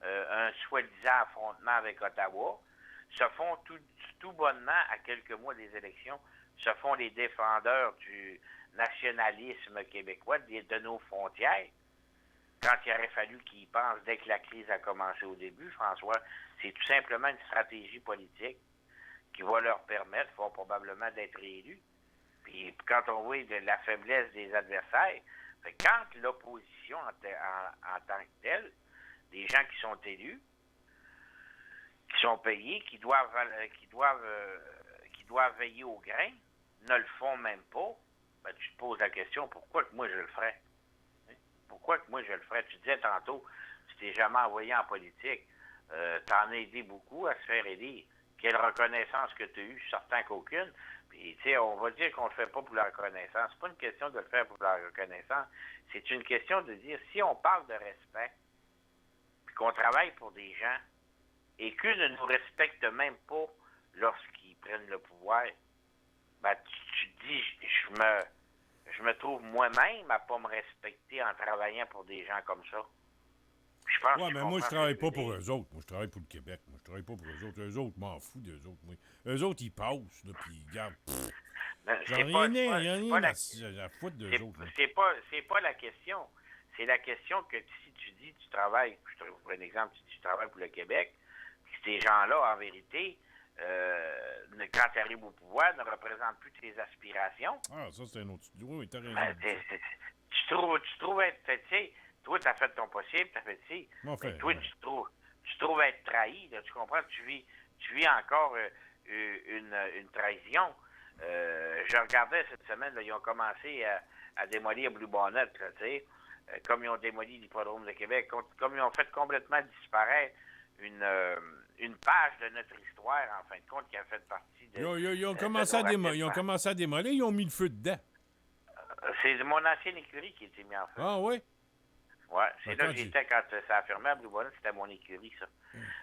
Speaker 5: un soi-disant affrontement avec Ottawa. Se font tout bonnement, à quelques mois des élections, se font les défendeurs du nationalisme québécois, de nos frontières. Quand il aurait fallu qu'ils y pensent dès que la crise a commencé au début, François, c'est tout simplement une stratégie politique qui va leur permettre, fort probablement, d'être élus. Puis quand on voit la faiblesse des adversaires, quand l'opposition en tant que telle, des gens qui sont élus, qui sont payés, qui doivent veiller au grain, ne le font même pas, ben, tu te poses la question, pourquoi que moi je le ferais? Pourquoi que moi je le ferais? Tu disais tantôt, tu t'es jamais envoyé en politique. T'en as aidé beaucoup à se faire aider. Quelle reconnaissance que tu as eue? Certain qu'aucune. Puis, tu sais, on va dire qu'on le fait pas pour la reconnaissance. C'est pas une question de le faire pour la reconnaissance. C'est une question de dire, si on parle de respect, puis qu'on travaille pour des gens, et qu'eux ne nous respectent même pas lorsqu'ils prennent le pouvoir, ben, tu te dis, je me trouve moi-même à pas me respecter en travaillant pour des gens comme ça. Je pense
Speaker 2: ouais, mais moi, je travaille pas pour eux autres. Moi, je travaille pour le Québec. Moi, je travaille pas pour eux autres. Eux autres, m'en fous d'eux autres. Moi. Eux autres, ils passent, là, puis ils gardent. J'en ai rien à foutre d'eux autres.
Speaker 5: C'est pas la question. C'est la question que si tu dis tu travailles, je te prends un exemple, tu travailles pour le Québec, puis ces gens-là, en vérité, quand tu arrives au pouvoir, ne représentent plus tes aspirations.
Speaker 2: Ah, ça, c'est un autre. Oui, t'as raison.
Speaker 5: Ben, tu trouves être, tu sais, toi, t'as fait ton possible, t'as fait ci.
Speaker 2: Enfin,
Speaker 5: toi, tu trouves être trahi, là, tu comprends? Tu vis encore une trahison. Je regardais cette semaine, là, ils ont commencé à démolir Blue Bonnet, tu sais, comme ils ont démoli l'hippodrome de Québec, comme ils ont fait complètement disparaître une page de notre histoire, en fin de compte, qui a fait partie de...
Speaker 2: Ils ont commencé à démolir, ils ont mis le feu dedans.
Speaker 5: C'est mon ancienne écurie qui a été mise en feu.
Speaker 2: Ah oui?
Speaker 5: Oui, c'est là que j'étais quand ça a fermé à Blue Bonnet, c'était mon écurie, ça.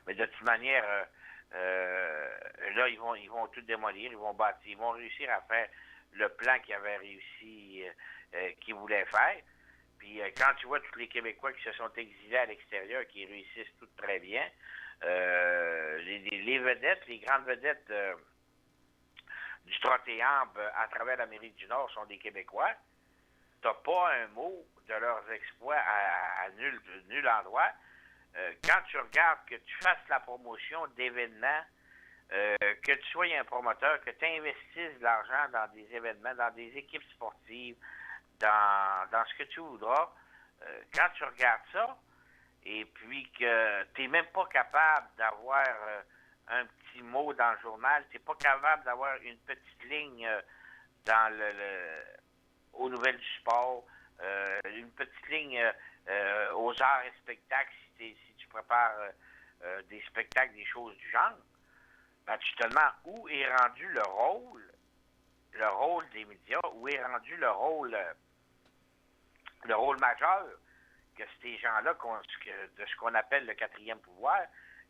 Speaker 5: Mais de toute manière, là, ils vont tout démolir, ils vont bâtir, ils vont réussir à faire le plan qu'ils avaient réussi, qu'ils voulaient faire. Puis quand tu vois tous les Québécois qui se sont exilés à l'extérieur, qui réussissent tout très bien, les vedettes, les grandes vedettes du trottéambre à travers l'Amérique du Nord sont des Québécois. T'as pas un mot de leurs exploits à nul endroit. Quand tu regardes que tu fasses la promotion d'événements, que tu sois un promoteur, que tu investisses de l'argent dans des événements, dans des équipes sportives, dans ce que tu voudras, quand tu regardes ça, et puis que tu n'es même pas capable d'avoir un petit mot dans le journal, tu n'es pas capable d'avoir une petite ligne aux nouvelles du sport, une petite ligne aux arts et spectacles si tu prépares des spectacles, des choses du genre, ben, tu te demandes où est rendu le rôle des médias, où est rendu le rôle majeur que ces gens-là, de ce qu'on appelle le quatrième pouvoir,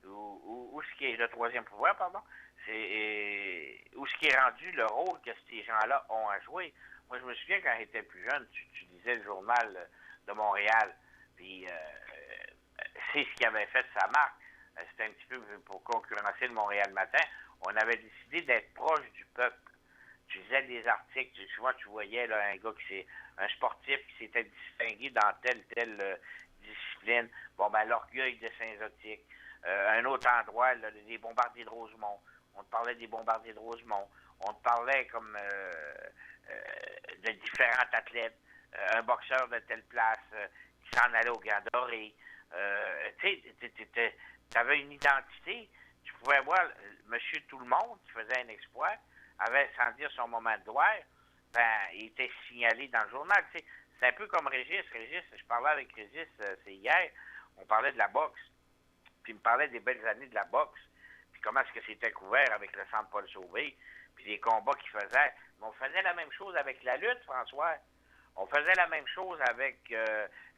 Speaker 5: ou ce qui est le troisième pouvoir, pardon, où ce qui est rendu le rôle que ces gens-là ont à jouer. Moi, je me souviens quand j'étais plus jeune, tu lisais le journal de Montréal, puis c'est ce qui avait fait sa marque. C'était un petit peu pour concurrencer le Montréal Matin. On avait décidé d'être proche du peuple. Tu lisais des articles, souvent tu voyais là, un sportif qui s'était distingué dans telle discipline. Bon, ben l'Orgueil de Saint-Zotique. Un autre endroit, là, les Bombardiers de Rosemont. On te parlait des Bombardiers de Rosemont. On te parlait comme de différents athlètes. Un boxeur de telle place qui s'en allait au Grand Doré. Tu sais, tu avais une identité. Tu pouvais voir Monsieur Tout-le-Monde qui faisait un exploit, avait, sans dire son moment de gloire, il était signalé dans le journal. Tu sais. C'est un peu comme Régis. Je parlais avec Régis, c'est hier, on parlait de la boxe. Puis il me parlait des belles années de la boxe. Puis comment est-ce que c'était couvert avec le Centre Paul Sauvé. Puis les combats qu'il faisait. Mais on faisait la même chose avec la lutte, François. On faisait la même chose avec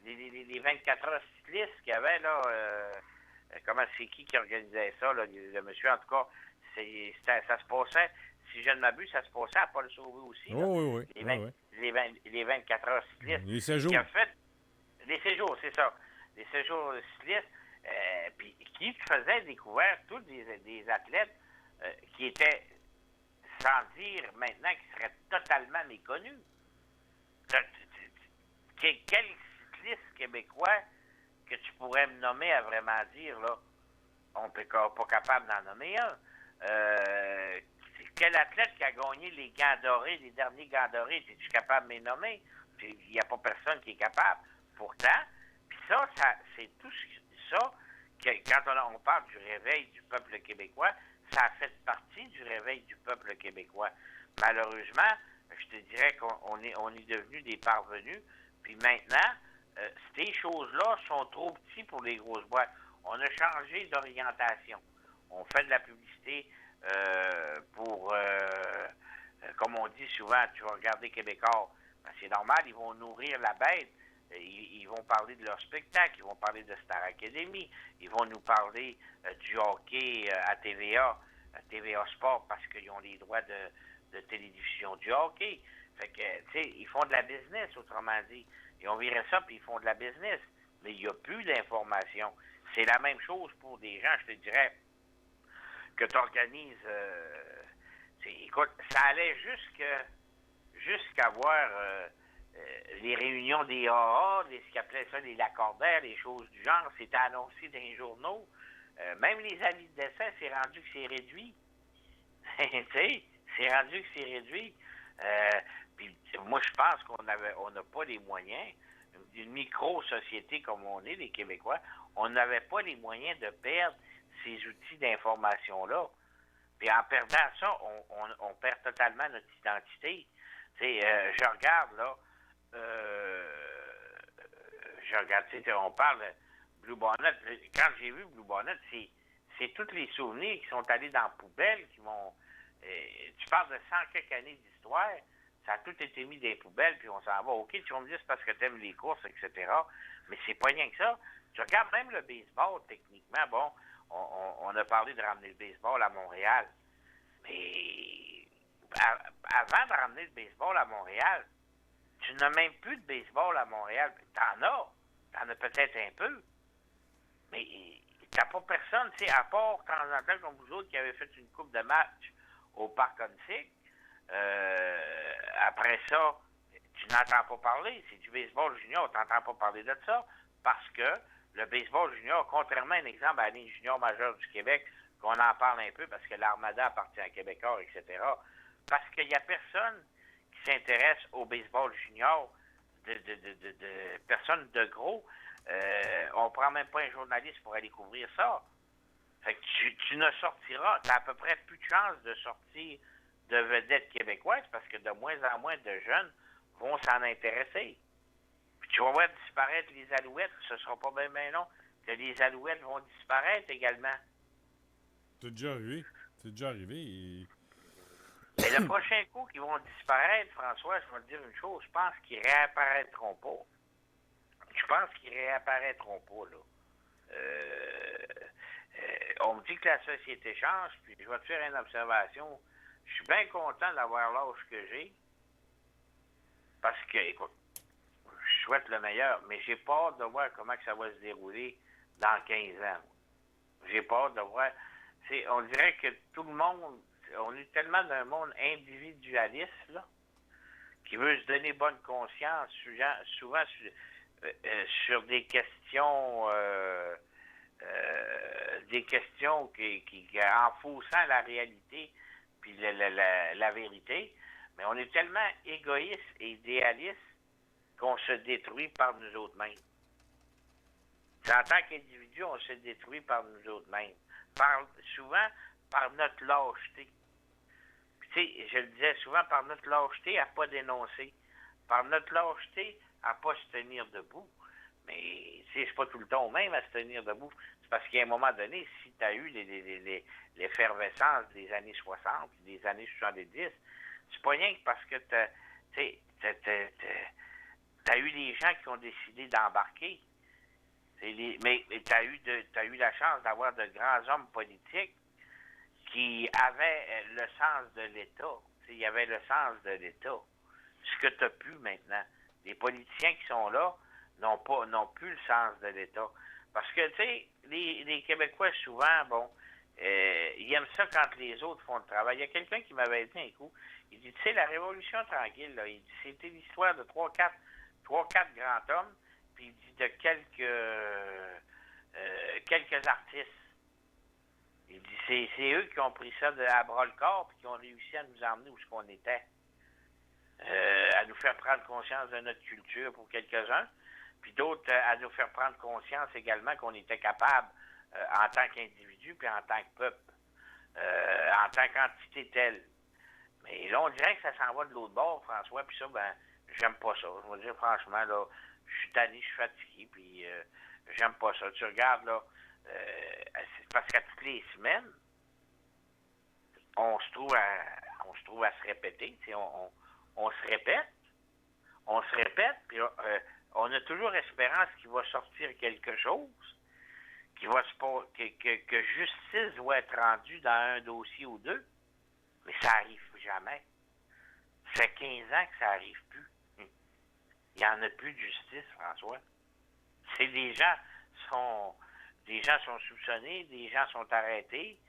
Speaker 5: les 24 heures cyclistes qu'il y avait, là. Comment c'est qui organisait ça, là? Le monsieur, en tout cas, ça se passait, si je ne m'abuse, ça se passait à Paul Sauvé aussi. Là.
Speaker 2: Oui.
Speaker 5: Les 24 heures cyclistes.
Speaker 2: Les séjours.
Speaker 5: Qui a fait, les séjours, c'est ça. Les séjours cyclistes. Puis qui faisait découvrir tous des athlètes qui étaient, sans dire maintenant, qui seraient totalement méconnus. Quel cycliste québécois que tu pourrais me nommer à vraiment dire, là? On n'est pas capable d'en nommer un. Quel athlète qui a gagné les gants dorés, les derniers gants dorés, es-tu capable de me nommer? Il n'y a pas personne qui est capable. Pourtant, puis ça, c'est tout ça, que quand on parle du réveil du peuple québécois, ça a fait partie du réveil du peuple québécois. Malheureusement, je te dirais qu'on est devenus des parvenus, puis maintenant, ces choses-là sont trop petits pour les grosses boîtes. On a changé d'orientation. On fait de la publicité pour, comme on dit souvent, tu vas regarder Québécois. Ben, c'est normal, ils vont nourrir la bête. Ils vont parler de leur spectacle, ils vont parler de Star Academy, ils vont nous parler du hockey à TVA Sport, parce qu'ils ont les droits de télédiffusion du hockey. Fait que, tu sais, ils font de la business, autrement dit. Ils ont viré ça, puis ils font de la business. Mais il n'y a plus d'informations. C'est la même chose pour des gens, je te dirais, que tu organises. Écoute, ça allait jusqu'à voir les réunions des AA, ce qu'ils appelaient ça les lacordaires, les choses du genre. C'était annoncé dans les journaux. Même les avis de décès, c'est rendu que c'est réduit. Tu sais, c'est rendu que c'est réduit. Puis moi, je pense qu'on n'a pas les moyens. Une micro-société comme on est, les Québécois, on n'avait pas les moyens de perdre ces outils d'information-là. Puis en perdant ça, on perd totalement notre identité. Tu sais, je regarde, là, tu sais, on parle de Blue Bonnet. Quand j'ai vu Blue Bonnet, c'est tous les souvenirs qui sont allés dans la poubelle, qui m'ont... tu parles de 100 quelques années d'histoire, ça a tout été mis dans les poubelles, puis on s'en va. OK, tu vas me dire c'est parce que tu aimes les courses, etc. Mais c'est pas rien que ça. Tu regardes même le baseball, techniquement, bon, on a parlé de ramener le baseball à Montréal. Mais avant de ramener le baseball à Montréal, tu n'as même plus de baseball à Montréal. T'en as peut-être un peu. Mais t'as pas personne, tu sais, à part de temps en temps comme vous autres qui avez fait une coupe de match au Parc Onsic. Après ça, tu n'entends pas parler. C'est du baseball junior, tu n'entends pas parler de ça. Parce que le baseball junior, contrairement à un exemple à la Ligue junior majeure du Québec, qu'on en parle un peu parce que l'Armada appartient à Québécois, etc. Parce qu'il n'y a personne qui s'intéresse au baseball junior, de personnes de gros. On prend même pas un journaliste pour aller couvrir ça. Fait que tu ne sortiras, tu as à peu près plus de chances de sortir de vedettes québécoises parce que de moins en moins de jeunes vont s'en intéresser. Puis tu vas voir disparaître les Alouettes, ce sera pas bien long que les Alouettes vont disparaître également.
Speaker 2: C'est déjà arrivé. C'est déjà arrivé.
Speaker 5: Mais le prochain coup qu'ils vont disparaître, François, je vais te dire une chose, je pense qu'ils réapparaîtront pas. Je pense qu'ils réapparaîtront pas, là. On me dit que la société change, puis je vais te faire une observation. Je suis bien content d'avoir l'âge que j'ai. Parce que, écoute, je souhaite le meilleur, mais j'ai pas hâte de voir comment que ça va se dérouler dans 15 ans. J'ai pas hâte de voir. On dirait que tout le monde, on est tellement d'un monde individualiste, là, qui veut se donner bonne conscience, souvent sur des questions qui en faussant la réalité puis la vérité, mais on est tellement égoïste et idéaliste qu'on se détruit par nous autres mêmes. En tant qu'individu, on se détruit par nous autres mêmes. Souvent, par notre lâcheté. Puis, tu sais, je le disais souvent, par notre lâcheté à ne pas dénoncer. Par notre lâcheté à ne pas se tenir debout. Mais, tu sais, c'est pas tout le temps même à se tenir debout. C'est parce qu'à un moment donné, si tu as eu l'effervescence des années 60, des années 70, c'est pas rien que parce que t'as eu des gens qui ont décidé d'embarquer. Mais tu as eu la chance d'avoir de grands hommes politiques qui avaient le sens de l'État. Il y avait le sens de l'État. Ce que tu as pu maintenant. Les politiciens qui sont là n'ont plus le sens de l'État. Parce que, tu sais, les Québécois, souvent, bon, ils aiment ça quand les autres font le travail. Il y a quelqu'un qui m'avait dit un coup, il dit, tu sais, la Révolution tranquille, là, il dit, c'était l'histoire de 3-4 grands hommes, puis il dit de quelques artistes. Il dit, c'est eux qui ont pris ça à bras-le-corps, puis qui ont réussi à nous emmener où ce qu'on était. À nous faire prendre conscience de notre culture pour quelques-uns, puis d'autres à nous faire prendre conscience également qu'on était capable, en tant qu'individu, puis en tant que peuple, en tant qu'entité telle. Mais là, on dirait que ça s'en va de l'autre bord, François, puis ça, ben, j'aime pas ça. Je vais dire franchement, là, je suis tanné, je suis fatigué, puis j'aime pas ça. Tu regardes, là, c'est parce qu'à toutes les semaines, on se trouve à se répéter, tu sais, on se répète, puis on a toujours espérance qu'il va sortir quelque chose, que justice va être rendue dans un dossier ou deux, mais ça arrive jamais. Ça fait 15 ans que ça arrive plus. Il n'y en a plus de justice, François. C'est des gens sont soupçonnés, des gens sont arrêtés,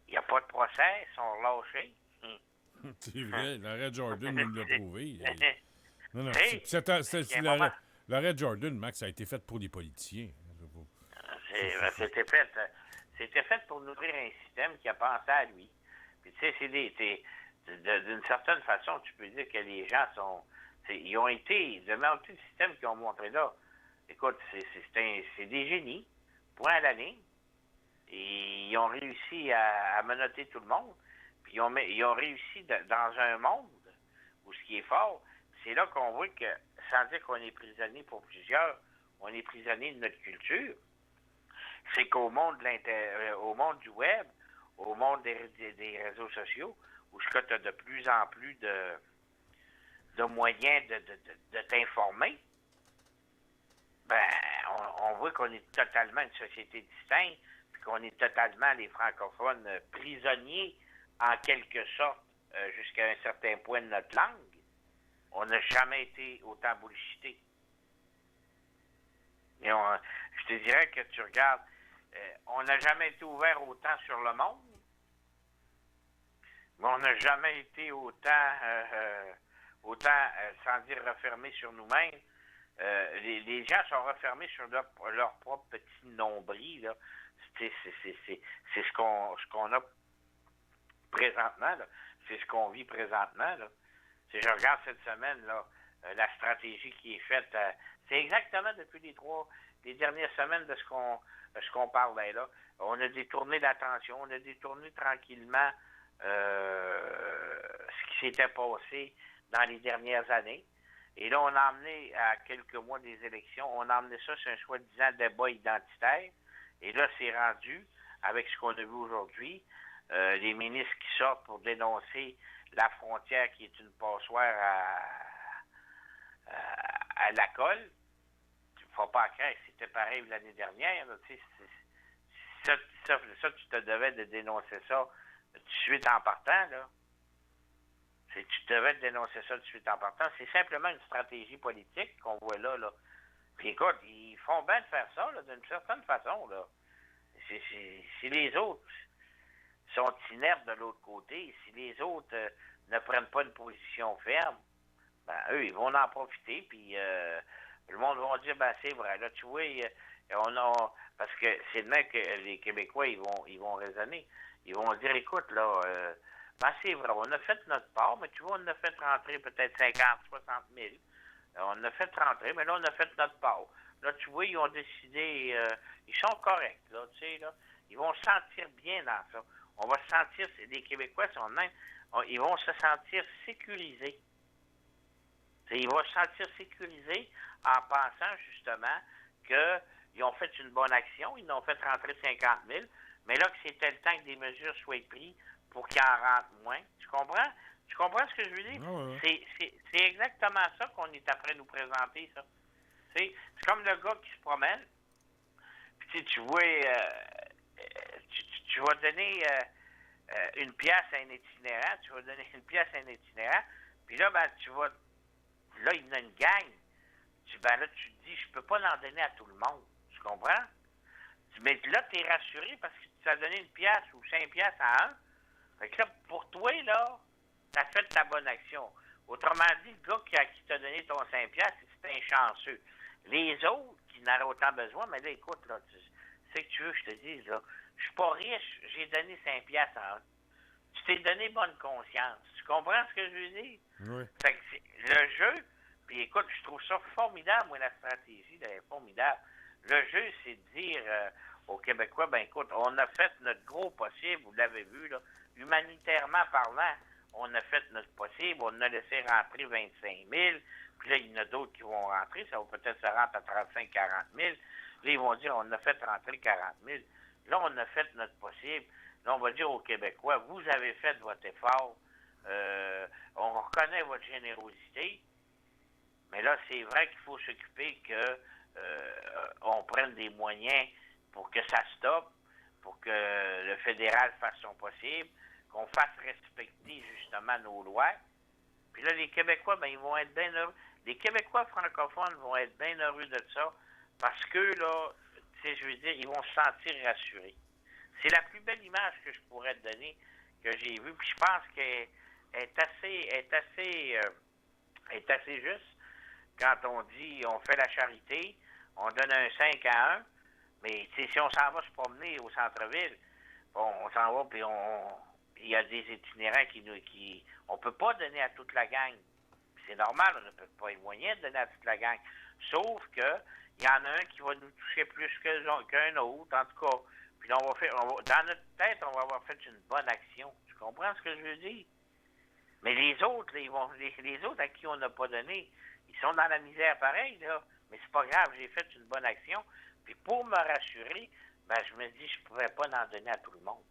Speaker 5: il n'y a pas de procès, ils sont relâchés.
Speaker 2: C'est vrai, l'arrêt Jordan nous l'a prouvé. Non,
Speaker 5: Hey,
Speaker 2: l'arrêt Jordan, Max, ça a été fait pour les politiciens.
Speaker 5: C'était fait pour nourrir un système qui a pensé à lui. Puis tu sais, d'une certaine façon, tu peux dire que les gens ils ont été, devant tout le système qu'ils ont montré là. Écoute, c'est des génies, point à la ligne. Et ils ont réussi à menotter tout le monde. Puis ils ont réussi dans un monde où ce qui est fort, c'est là qu'on voit que, sans dire qu'on est prisonnier pour plusieurs, on est prisonnier de notre culture. C'est qu'au monde au monde du web, au monde des réseaux sociaux, où tu as de plus en plus de moyens de t'informer, ben, on voit qu'on est totalement une société distincte, puis qu'on est totalement, les francophones, prisonniers, en quelque sorte, jusqu'à un certain point de notre langue. On n'a jamais été autant bullshité. Et je te dirais que tu regardes, on n'a jamais été ouvert autant sur le monde, mais on n'a jamais été autant, sans dire refermé sur nous-mêmes. Les gens sont refermés sur leur propre petit nombril, là. C'est ce qu'on a présentement, là. C'est ce qu'on vit présentement, là. Si je regarde cette semaine, là, la stratégie qui est faite, c'est exactement depuis les dernières semaines de ce qu'on parlait, là. On a détourné l'attention, on a détourné tranquillement ce qui s'était passé dans les dernières années. Et là, on a emmené, à quelques mois des élections, on a emmené ça sur un soi-disant débat identitaire. Et là, c'est rendu, avec ce qu'on a vu aujourd'hui, les ministres qui sortent pour dénoncer la frontière qui est une passoire à la colle. Il ne faut pas croire que c'était pareil l'année dernière. Là, ça, tu te devais de dénoncer ça tout de suite en partant, là. Tu devais te dénoncer ça tout de suite en partant. C'est simplement une stratégie politique qu'on voit là. Puis écoute, ils font bien de faire ça, là, d'une certaine façon, là. Si les autres sont inertes de l'autre côté, si les autres ne prennent pas une position ferme, ben eux, ils vont en profiter, puis le monde va dire, ben c'est vrai, là, tu vois, parce que c'est demain que les Québécois, ils vont raisonner. Ils vont dire, écoute, là, ben c'est vrai, on a fait notre part, mais tu vois, on a fait rentrer peut-être 50, 60 000. On a fait rentrer, mais là, on a fait notre part. là, tu vois, ils ont décidé, ils sont corrects, là, tu sais, là. Ils vont se sentir bien dans ça. On va se sentir, les Québécois sont même, ils vont se sentir sécurisés. Ils vont se sentir sécurisés en pensant, justement, qu'ils ont fait une bonne action, ils ont fait rentrer 50 000, mais là, que c'était le temps que des mesures soient prises pour qu'il en rentre moins. Tu comprends? Tu comprends ce que je veux dire?
Speaker 2: Ouais.
Speaker 5: C'est exactement ça qu'on est après nous présenter, ça. C'est comme le gars qui se promène, puis tu vois, tu vas donner une pièce à un itinérant, puis là, ben, là, il y en a une gang. Là, tu te dis, je peux pas l'en donner à tout le monde. Tu comprends? Mais là, tu es rassuré parce que tu as donné une pièce ou 5 pièces à un. Fait que là, pour toi, là, tu as fait ta bonne action. Autrement dit, le gars à qui t'a donné ton 5 pièces, c'est un chanceux. Les autres qui n'en ont autant besoin, mais là, écoute, là, tu sais que tu veux que je te dise, là, je suis pas riche, j'ai donné 5 pièces à un. Tu t'es donné bonne conscience. Tu comprends ce que je veux dire?
Speaker 2: Oui.
Speaker 5: Fait que le jeu, puis écoute, je trouve ça formidable, moi, la stratégie, elle est formidable. Le jeu, c'est de dire aux Québécois, ben écoute, on a fait notre gros possible, vous l'avez vu, là, humanitairement parlant, on a fait notre possible, on a laissé rentrer 25 000, puis là, il y en a d'autres qui vont rentrer, ça va peut-être se rentrer à 35 000, 40 000. Là, ils vont dire, on a fait rentrer 40 000. Là, on a fait notre possible. Là, on va dire aux Québécois, vous avez fait votre effort, on reconnaît votre générosité, mais là, c'est vrai qu'il faut s'occuper que on prenne des moyens pour que ça stoppe, pour que le fédéral fasse son possible, qu'on fasse respecter justement nos lois. Puis là, les Québécois, ben, ils vont être bien heureux. Les Québécois francophones vont être bien heureux de ça, parce que là, tu sais, je veux dire, ils vont se sentir rassurés. C'est la plus belle image que je pourrais te donner, que j'ai vue, puis je pense qu'elle est assez juste quand on dit on fait la charité, on donne un 5 à 1, mais si on s'en va se promener au centre-ville, on s'en va puis il y a des itinérants qui on peut pas donner à toute la gang. Puis c'est normal, on ne peut pas être moyen de donner à toute la gang. Sauf que il y en a un qui va nous toucher plus qu'un autre, en tout cas. Puis là, dans notre tête, on va avoir fait une bonne action. Tu comprends ce que je veux dire? Mais les autres, là, les autres à qui on n'a pas donné, ils sont dans la misère pareil, là. Mais c'est pas grave, j'ai fait une bonne action. Puis pour me rassurer, ben je me dis, je pourrais pas en donner à tout le monde.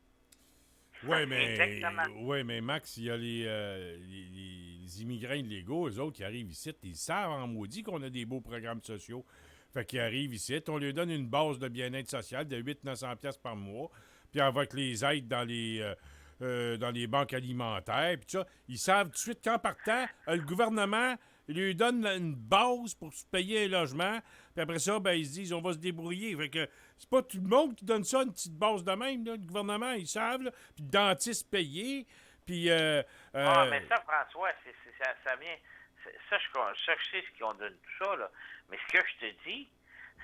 Speaker 2: Oui, mais Max, il y a les immigrants illégaux, eux autres qui arrivent ici, ils savent en maudit qu'on a des beaux programmes sociaux. Fait qu'ils arrivent ici, on leur donne une base de bien-être social de 800-900$ par mois, puis avec les aides dans les banques alimentaires, puis ça, ils savent tout de suite qu'en partant, le gouvernement lui donne une base pour se payer un logement, puis après ça, ben, ils se disent, on va se débrouiller. Fait que c'est pas tout le monde qui donne ça, une petite base de même, là, le gouvernement, ils savent, là, puis le dentiste payé, puis...
Speaker 5: mais ça, François, ça vient... Ça, je sais ce qu'on donne tout ça, là. Mais ce que je te dis,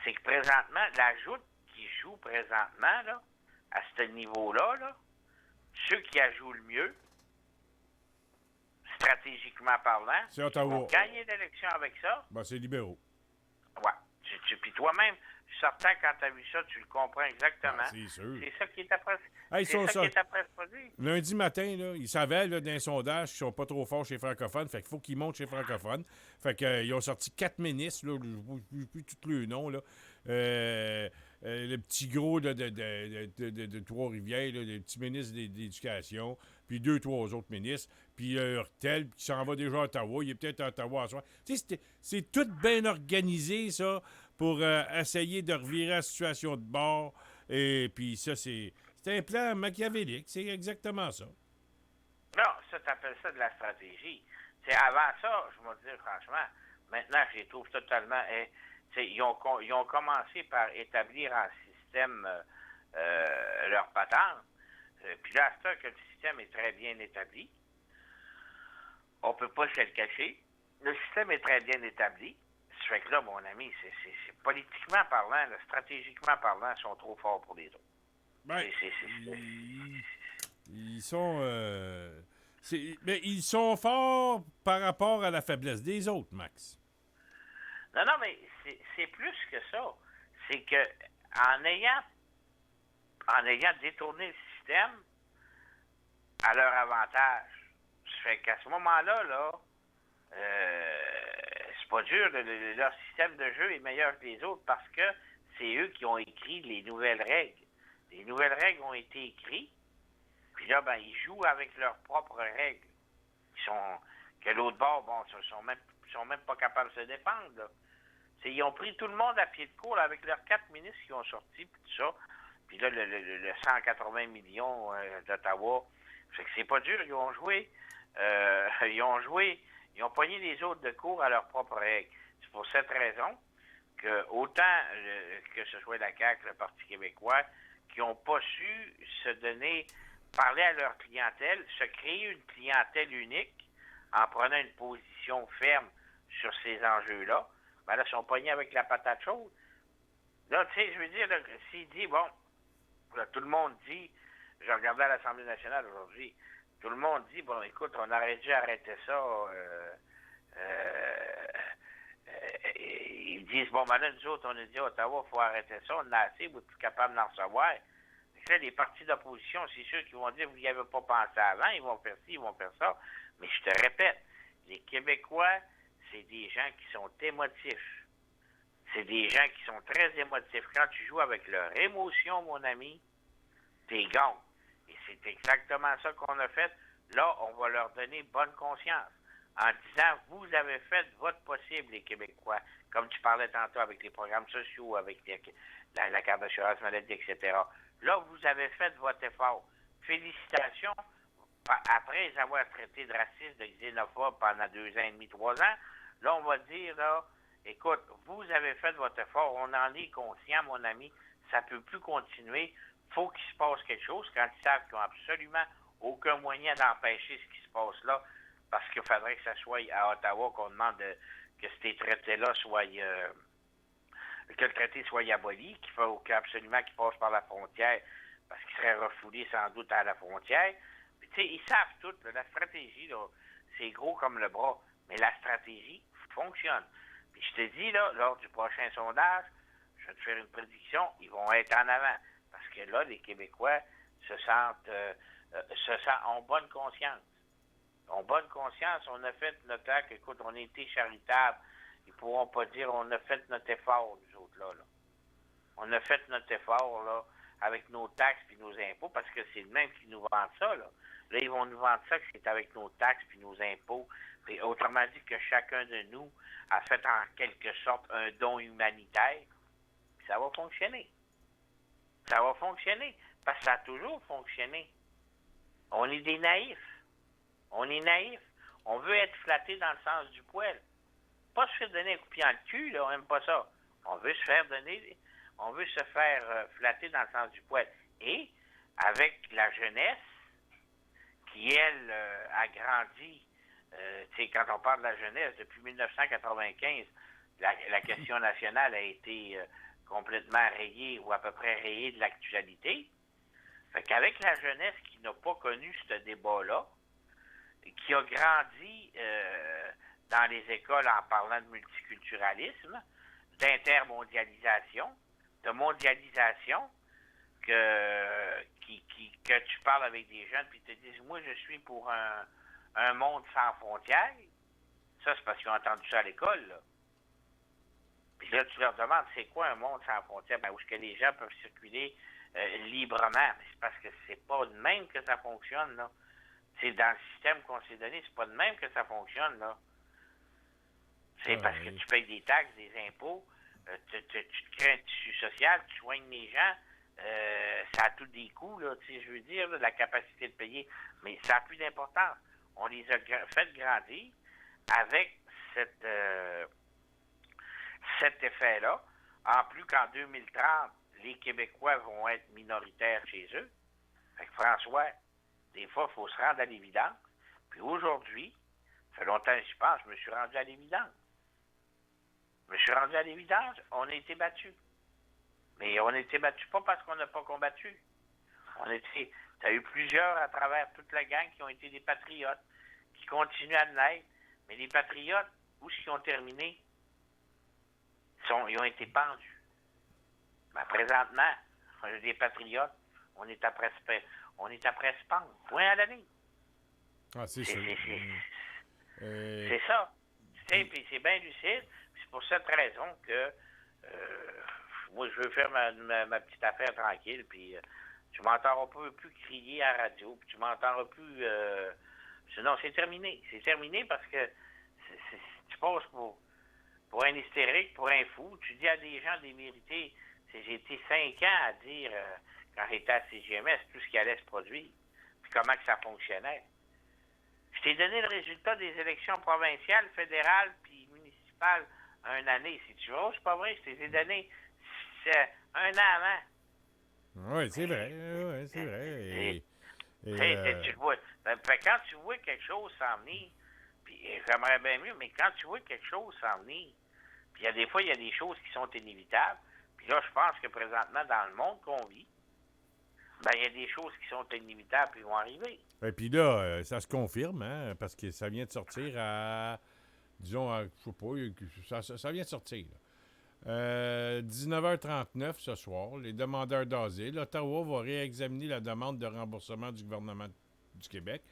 Speaker 5: c'est que présentement, la joute qui joue présentement, là, à ce niveau-là, là, ceux qui la jouent le mieux, stratégiquement parlant,
Speaker 2: c'est Ottawa.
Speaker 5: vont gagner l'élection avec ça.
Speaker 2: Ben, c'est libéraux.
Speaker 5: Ouais. Puis toi-même, je suis certain, quand tu as vu ça, tu le comprends exactement.
Speaker 2: Ah, c'est sûr.
Speaker 5: C'est ça qui est après.
Speaker 2: Hey,
Speaker 5: c'est ça qui est après produit.
Speaker 2: Lundi matin, là, ils savaient là, d'un sondage qu'ils sont pas trop forts chez francophones, fait qu'il faut qu'ils montent chez francophones. Fait qu'ils ont sorti 4 ministres, là, je ne sais plus tous les noms, là. Le petit gros de Trois-Rivières, là, le petit ministre de l'Éducation, puis 2-3 autres ministres, puis Hurtel, qui s'en va déjà à Ottawa, il est peut-être à Ottawa à soir. Tu sais, c'est tout bien organisé, ça, pour essayer de revirer la situation de bord, et puis ça, c'est un plan machiavélique, c'est exactement ça.
Speaker 5: Non, ça, t'appelles ça de la stratégie. T'sais, avant ça, je vais te dire franchement, maintenant, je les trouve totalement... ils ont commencé par établir en système leur patente. Puis là, c'est que le système est très bien établi. On peut pas se le cacher. Le système est très bien établi. Ça fait que là, mon ami, c'est politiquement parlant, là, stratégiquement parlant, ils sont trop forts pour les autres.
Speaker 2: Ben, ils sont... mais ils sont forts par rapport à la faiblesse des autres, Max.
Speaker 5: Non, non, mais c'est plus que ça. C'est que en ayant détourné le système à leur avantage, ça fait qu'à ce moment-là, c'est pas dur. Leur système de jeu est meilleur que les autres parce que c'est eux qui ont écrit les nouvelles règles. Les nouvelles règles ont été écrites, puis là, ils jouent avec leurs propres règles. Que l'autre bord, ils sont même pas capables de se défendre, là. Ils ont pris tout le monde à pied de cour là, avec leurs 4 ministres qui ont sorti, puis tout ça. Puis là, le 180 millions d'Ottawa, c'est que c'est pas dur. Ils ont joué, ils ont pogné les autres de cour à leurs propres règles. C'est pour cette raison que autant que ce soit la CAQ, le Parti québécois, qui n'ont pas su se donner, parler à leur clientèle, se créer une clientèle unique en prenant une position ferme sur ces enjeux-là, là, ils sont pognés avec la patate chaude. Là, tu sais, je veux dire, là, s'il dit, là, tout le monde dit, je regardais à l'Assemblée nationale aujourd'hui, tout le monde dit, écoute, on aurait dû arrêter ça. Ils disent, là, nous autres, on a dit à Ottawa, il faut arrêter ça, on a assez, vous êtes plus capable d'en recevoir. Là, les partis d'opposition, c'est sûr qu'ils vont dire, vous n'y avez pas pensé avant, ils vont faire ci, ils vont faire ça. Mais je te répète, les Québécois, c'est des gens qui sont émotifs. C'est des gens qui sont très émotifs. Quand tu joues avec leur émotion, mon ami, t'es gagné. Et c'est exactement ça qu'on a fait. Là, on va leur donner bonne conscience en disant, vous avez fait votre possible, les Québécois, comme tu parlais tantôt avec les programmes sociaux, avec la carte d'assurance maladie, etc. Là, vous avez fait votre effort. Félicitations. Après avoir traité de raciste, de xénophobe pendant 2 ans et demi, 3 ans, là, on va dire, là, écoute, vous avez fait votre effort, on en est conscient, mon ami, ça ne peut plus continuer, faut qu'il se passe quelque chose quand ils savent qu'ils n'ont absolument aucun moyen d'empêcher ce qui se passe là, parce qu'il faudrait que ça soit à Ottawa qu'on demande que ces traités-là soient, que le traité soit aboli, qu'il faut absolument qu'il passe par la frontière, parce qu'il serait refoulé sans doute à la frontière. Tu sais, ils savent tout, là, la stratégie, là, c'est gros comme le bras, mais la stratégie fonctionne. Puis je te dis, là, lors du prochain sondage, je vais te faire une prédiction, ils vont être en avant. Parce que là, les Québécois ont bonne conscience. Ont bonne conscience, on a fait notre acte, écoute, on a été charitable. Ils ne pourront pas dire on a fait notre effort, nous autres, là. On a fait notre effort, là, avec nos taxes puis nos impôts, parce que c'est le même qui nous vendent ça, là. Là, ils vont nous vendre ça que c'est avec nos taxes puis nos impôts. Puis, autrement dit que chacun de nous a fait en quelque sorte un don humanitaire. Puis ça va fonctionner. Ça va fonctionner. Parce que ça a toujours fonctionné. On est des naïfs. On est naïfs. On veut être flatté dans le sens du poil. Pas se faire donner un coup de pied dans le cul, là, on n'aime pas ça. On veut se faire flatter dans le sens du poil. Et avec la jeunesse, qui, elle, a grandi, quand on parle de la jeunesse, depuis 1995, la question nationale a été complètement rayée ou à peu près rayée de l'actualité. Fait qu'avec la jeunesse qui n'a pas connu ce débat-là, qui a grandi dans les écoles en parlant de multiculturalisme, d'intermondialisation, de mondialisation, que tu parles avec des jeunes puis ils te disent, moi, je suis pour un monde sans frontières. Ça, c'est parce qu'ils ont entendu ça à l'école, là. Puis là, tu leur demandes, c'est quoi un monde sans frontières? Où est-ce que les gens peuvent circuler librement? Mais c'est parce que c'est pas de même que ça fonctionne, là. C'est dans le système qu'on s'est donné, c'est pas de même que ça fonctionne, là. C'est parce que tu payes des taxes, des impôts, tu te crées un tissu social, tu soignes les gens, ça a tous des coûts, là, tu sais, je veux dire, là, la capacité de payer, mais ça n'a plus d'importance. On les a fait grandir avec cet effet-là. En plus qu'en 2030, les Québécois vont être minoritaires chez eux. Fait que François, des fois, il faut se rendre à l'évidence. Puis aujourd'hui, ça fait longtemps que je pense, je me suis rendu à l'évidence. On a été battus. Mais on a été battus pas parce qu'on n'a pas combattu. Tu as eu plusieurs à travers toute la gang qui ont été des patriotes, qui continuent à l'être. Mais les patriotes, où est-ce qu'ils ont terminé? Ils ont été pendus. Ben, présentement, on est des patriotes, on est après se pendre. Point à la ligne.
Speaker 2: Ah, c'est sûr.
Speaker 5: C'est ça. Puis c'est bien lucide. C'est pour cette raison que moi, je veux faire ma petite affaire tranquille. Puis tu m'entendras plus crier à la radio. Puis tu m'entendras plus... non, c'est terminé. C'est terminé parce que tu passes pour un hystérique, pour un fou. Tu dis à des gens des mérités. J'ai été 5 ans à dire, quand j'étais à CGMS, tout ce qui allait se produire. Puis comment que ça fonctionnait. Je t'ai donné le résultat des élections provinciales, fédérales puis municipales une année. Si tu veux, c'est pas vrai. Je t'ai donné un an avant.
Speaker 2: Oui, c'est vrai. Oui, c'est vrai.
Speaker 5: Tu le vois. Quand tu vois quelque chose s'en venir, puis j'aimerais bien mieux, mais quand tu vois quelque chose s'en venir, puis des fois, il y a des choses qui sont inévitables. Puis là, je pense que présentement, dans le monde qu'on vit, il y a des choses qui sont inévitables et vont arriver.
Speaker 2: Et puis là, ça se confirme, hein, parce que ça vient de sortir je sais pas, ça vient de sortir. 19h39 ce soir, les demandeurs d'asile. Ottawa va réexaminer la demande de remboursement du gouvernement du Québec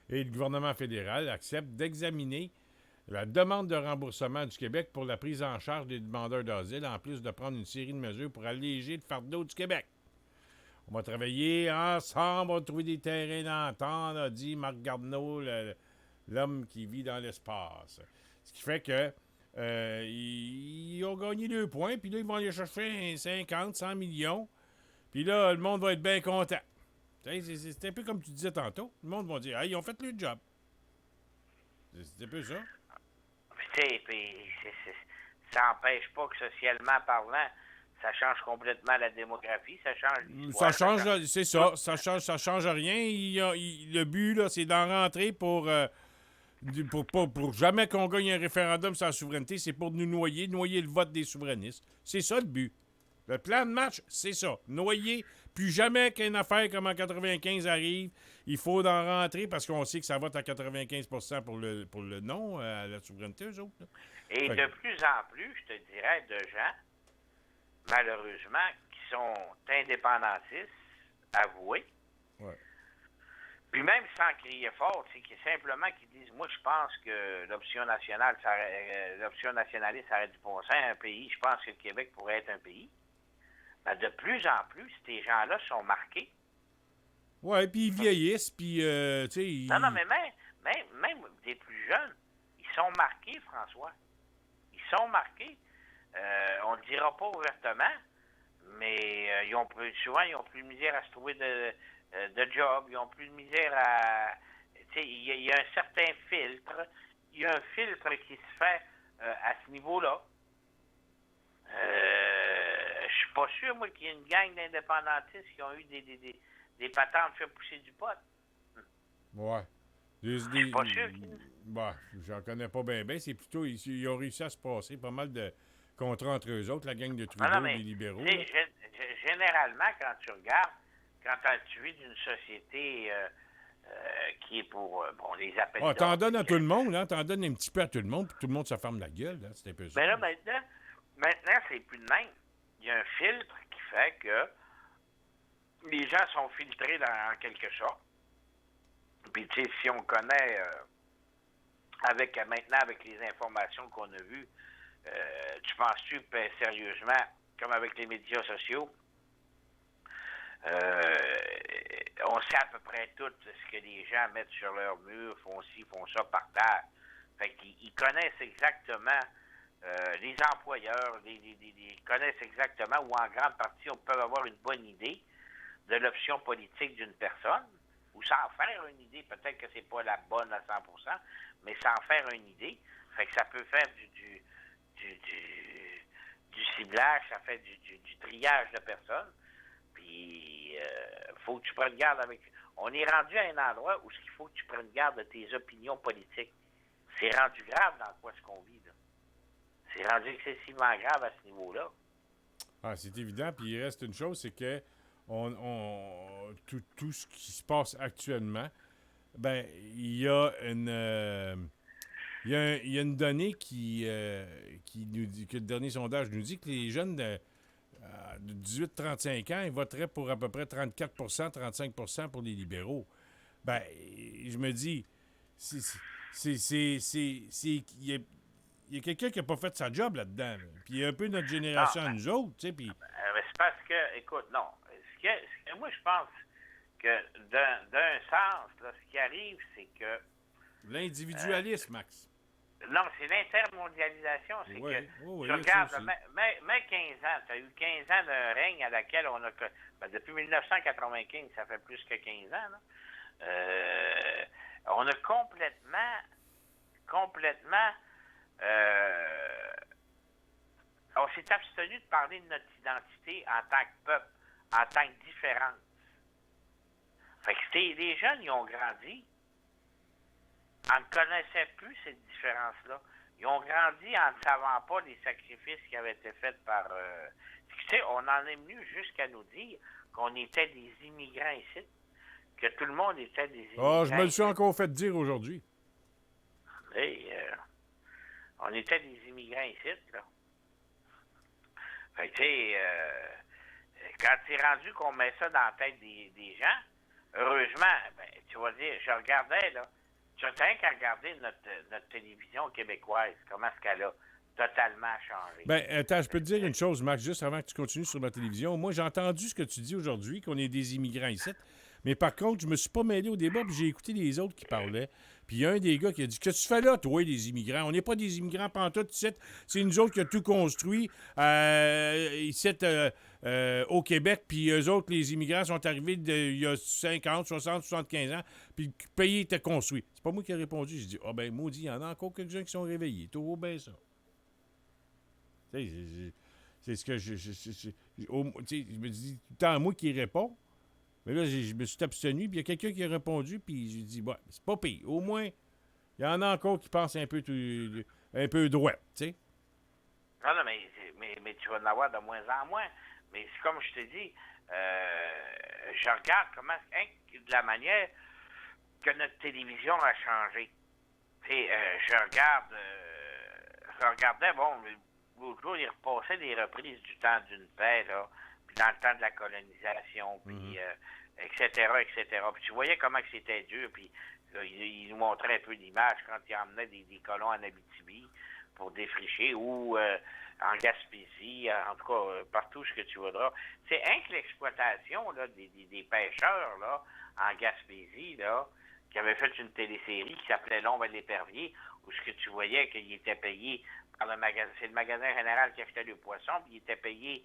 Speaker 2: et le gouvernement fédéral accepte d'examiner la demande de remboursement du Québec pour la prise en charge des demandeurs d'asile, en plus de prendre une série de mesures pour alléger le fardeau du Québec. On va travailler ensemble, on va trouver des terrains d'entente, a dit Marc Garneau, l'homme qui vit dans l'espace. Ce qui fait que ils ont gagné 2 points, puis là, ils vont aller chercher 50, 100 millions, puis là, le monde va être bien content. C'est un peu comme tu disais tantôt. Le monde va dire, ils ont fait le job. C'est un peu ça.
Speaker 5: Ça n'empêche pas que socialement parlant, ça change complètement la démographie, ça change l'histoire.
Speaker 2: C'est ça, ça change rien. Le but, là, c'est d'en rentrer pour jamais qu'on gagne un référendum sur la souveraineté, c'est pour nous noyer le vote des souverainistes. C'est ça le but. Le plan de match, c'est ça. Noyer, puis jamais qu'une affaire comme en 95 arrive, il faut en rentrer parce qu'on sait que ça vote à 95% pour le non à la souveraineté, eux autres. Là.
Speaker 5: Et de plus en plus, je te dirais, de gens, malheureusement, qui sont indépendantistes, avoués,
Speaker 2: ouais.
Speaker 5: Puis même sans crier fort, c'est simplement qu'ils disent, moi je pense que l'option nationaliste, ça aurait du bon sens à un pays. Je pense que le Québec pourrait être un pays. Ben, de plus en plus, ces gens-là sont marqués.
Speaker 2: Ouais, puis ils vieillissent, puis tu sais...
Speaker 5: Non, mais même des plus jeunes, ils sont marqués, François. Ils sont marqués. On ne le dira pas ouvertement, mais souvent, ils ont plus de misère à se trouver de job, ils ont plus de misère à... Tu sais, il y a un certain filtre. Il y a un filtre qui se fait à ce niveau-là. Je suis pas sûr, moi, qu'il y ait une gang d'indépendantistes qui ont eu des patentes fait pousser du pot.
Speaker 2: Ouais.
Speaker 5: Je suis pas sûr.
Speaker 2: J'en connais pas bien. C'est plutôt, ils ont réussi à se passer pas mal de contrats entre eux autres, la gang de Trudeau, les libéraux.
Speaker 5: Généralement, quand tu regardes, quand tu vis d'une société qui est pour, les appels d'offres...
Speaker 2: T'en donnes à tout le monde, hein? T'en donnes un petit peu à tout le monde, puis tout le monde se ferme la gueule, là. C'est un peu ça.
Speaker 5: Mais là, maintenant, c'est plus de même. Il y a un filtre qui fait que les gens sont filtrés en quelque sorte. Puis, tu sais, si on connaît, maintenant, avec les informations qu'on a vues, tu penses-tu, sérieusement, comme avec les médias sociaux, on sait à peu près tout ce que les gens mettent sur leur mur, font ci, font ça par terre. Fait qu'ils connaissent exactement les employeurs, ils connaissent exactement, ou en grande partie, on peut avoir une bonne idée de l'option politique d'une personne, ou s'en faire une idée, peut-être que c'est pas la bonne à 100%, mais s'en faire une idée. Fait que ça peut faire du ciblage, ça fait du triage de personnes. Puis, faut que tu prennes garde avec... On est rendu à un endroit où il faut que tu prennes garde de tes opinions politiques. C'est rendu grave dans quoi ce qu'on vit, là. C'est rendu excessivement grave à ce niveau-là.
Speaker 2: Ah, c'est évident. Puis il reste une chose, c'est que tout ce qui se passe actuellement, il y a il y a une donnée qui nous dit, que le dernier sondage nous dit que les jeunes de 18-35 ans, ils voteraient pour à peu près 34 35 pour les libéraux. Ben, je me dis, il y a quelqu'un qui n'a pas fait sa job là-dedans. Là. Puis il y a un peu notre génération à nous autres, tu sais, puis...
Speaker 5: C'est parce que, écoute, non. Moi, je pense que d'un sens, là, ce qui arrive, c'est que...
Speaker 2: L'individualisme, Max.
Speaker 5: Non, c'est l'intermondialisation. C'est
Speaker 2: oui,
Speaker 5: que,
Speaker 2: oui,
Speaker 5: tu regardes,
Speaker 2: ça aussi.
Speaker 5: mais 15 ans, tu as eu 15 ans d'un règne à laquelle on a... depuis 1995, ça fait plus que 15 ans, là. On a complètement... on s'est abstenu de parler de notre identité en tant que peuple, en tant que différence. Fait que les jeunes, ils ont grandi en ne connaissant plus cette différence-là. Ils ont grandi en ne savant pas les sacrifices qui avaient été faits par... tu sais, on en est venu jusqu'à nous dire qu'on était des immigrants ici, que tout le monde était des immigrants.
Speaker 2: Ah, je me le suis encore fait dire aujourd'hui.
Speaker 5: Hey, on était des immigrants ici, là. Fait que, tu sais, quand c'est rendu qu'on met ça dans la tête des gens, heureusement, ben, tu vas dire, je regardais, là, tu as qu'à regarder notre télévision québécoise, comment est-ce qu'elle a totalement changé.
Speaker 2: Ben, attends, je peux te dire une chose, Max, juste avant que tu continues sur ma télévision. Moi, j'ai entendu ce que tu dis aujourd'hui, qu'on est des immigrants ici. Mais par contre, je me suis pas mêlé au débat, puis j'ai écouté les autres qui parlaient. Puis il y a un des gars qui a dit « Qu'est-ce que tu fais là, toi, les immigrants? On n'est pas des immigrants pantoute ici. C'est nous autres qui a tout construit ici au Québec. Puis eux autres, les immigrants, sont arrivés il y a 50, 60, 75 ans. Puis le pays était construit. » C'est pas moi qui ai répondu. J'ai dit « Ah ben, maudit, il y en a encore quelques-uns qui sont réveillés. Tout vaut bien ça. » Tu sais, c'est ce que je me dis tout le temps moi qui réponds. Mais là, je me suis abstenu, puis il y a quelqu'un qui a répondu, puis j'ai dit, bah, c'est pas pire. Au moins, il y en a encore qui pensent un peu droit, tu sais.
Speaker 5: Non, mais tu vas en avoir de moins en moins. Mais c'est comme je te dis, je regarde comment, de la manière que notre télévision a changé. Tu sais, je regardais, bon, l'autre jour, il repassait des reprises du temps d'une paix, là, puis dans le temps de la colonisation, puis etc., etc. Puis tu voyais comment que c'était dur, puis il nous montrait un peu d'images quand il emmenait des colons en Abitibi pour défricher, ou en Gaspésie, en tout cas, partout ce que tu voudras. C'est que l'exploitation là, des pêcheurs là, en Gaspésie, là, qui avait fait une télésérie qui s'appelait L'Ombre et l'Épervier, où ce que tu voyais qu'il était payé par le magasin, c'est le magasin général qui achetait le poisson, puis il était payé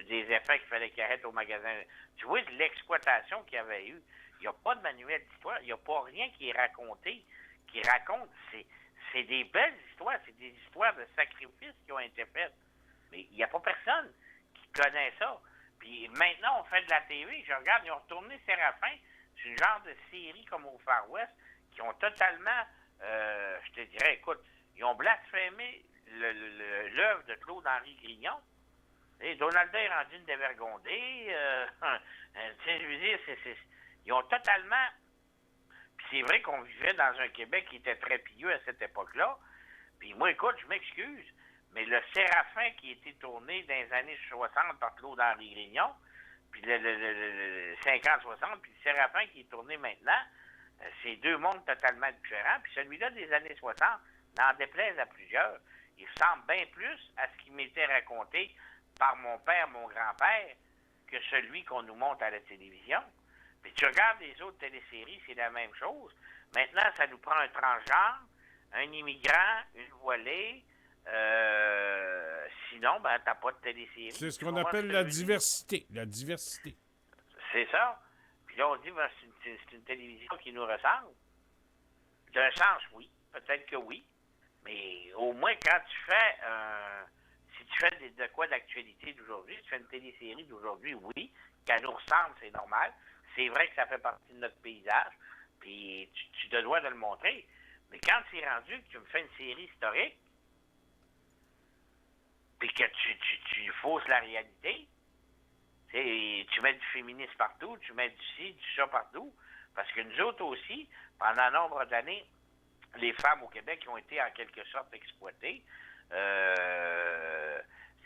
Speaker 5: des effets qu'il fallait qu'il arrête au magasin. Tu vois, de l'exploitation qu'il y avait eu. Il n'y a pas de manuel d'histoire, il n'y a pas rien qui est raconté, qui raconte. C'est des belles histoires, c'est des histoires de sacrifices qui ont été faites. Mais il n'y a pas personne qui connaît ça. Puis maintenant, on fait de la TV, je regarde, ils ont retourné Séraphin, c'est une genre de série comme au Far West, qui ont totalement, je te dirais, écoute, ils ont blasphémé l'œuvre de Claude-Henri Grignon. Et Donald est rendu une dévergondée. Tu sais, je veux dire, ils ont totalement... Puis c'est vrai qu'on vivait dans un Québec qui était très pieux à cette époque-là. Puis moi, écoute, je m'excuse, mais le Séraphin qui a été tourné dans les années 60 par Claude-Henri Grignon, puis le 50-60, puis le Séraphin qui est tourné maintenant, c'est deux mondes totalement différents. Puis celui-là des années 60, n'en déplaise à plusieurs, il ressemble bien plus à ce qui m'était raconté par mon père, mon grand-père, que celui qu'on nous montre à la télévision. Puis tu regardes les autres téléséries, c'est la même chose. Maintenant, ça nous prend un transgenre, un immigrant, une voilée. Sinon, ben, t'as pas de télésérie.
Speaker 2: C'est ce qu'on appelle la diversité. La diversité.
Speaker 5: C'est ça. Puis là, on dit, ben, c'est une télévision qui nous ressemble. D'un sens, oui. Peut-être que oui. Mais au moins, quand tu fais... si tu fais de quoi d'actualité d'aujourd'hui, si tu fais une télésérie d'aujourd'hui, oui, qu'elle nous ressemble, c'est normal. C'est vrai que ça fait partie de notre paysage, puis tu te dois de le montrer. Mais quand c'est rendu que tu me fais une série historique, puis que tu fausses la réalité, tu mets du féminisme partout, tu mets du ci, du ça partout, parce que nous autres aussi, pendant nombre d'années, les femmes au Québec qui ont été en quelque sorte exploitées.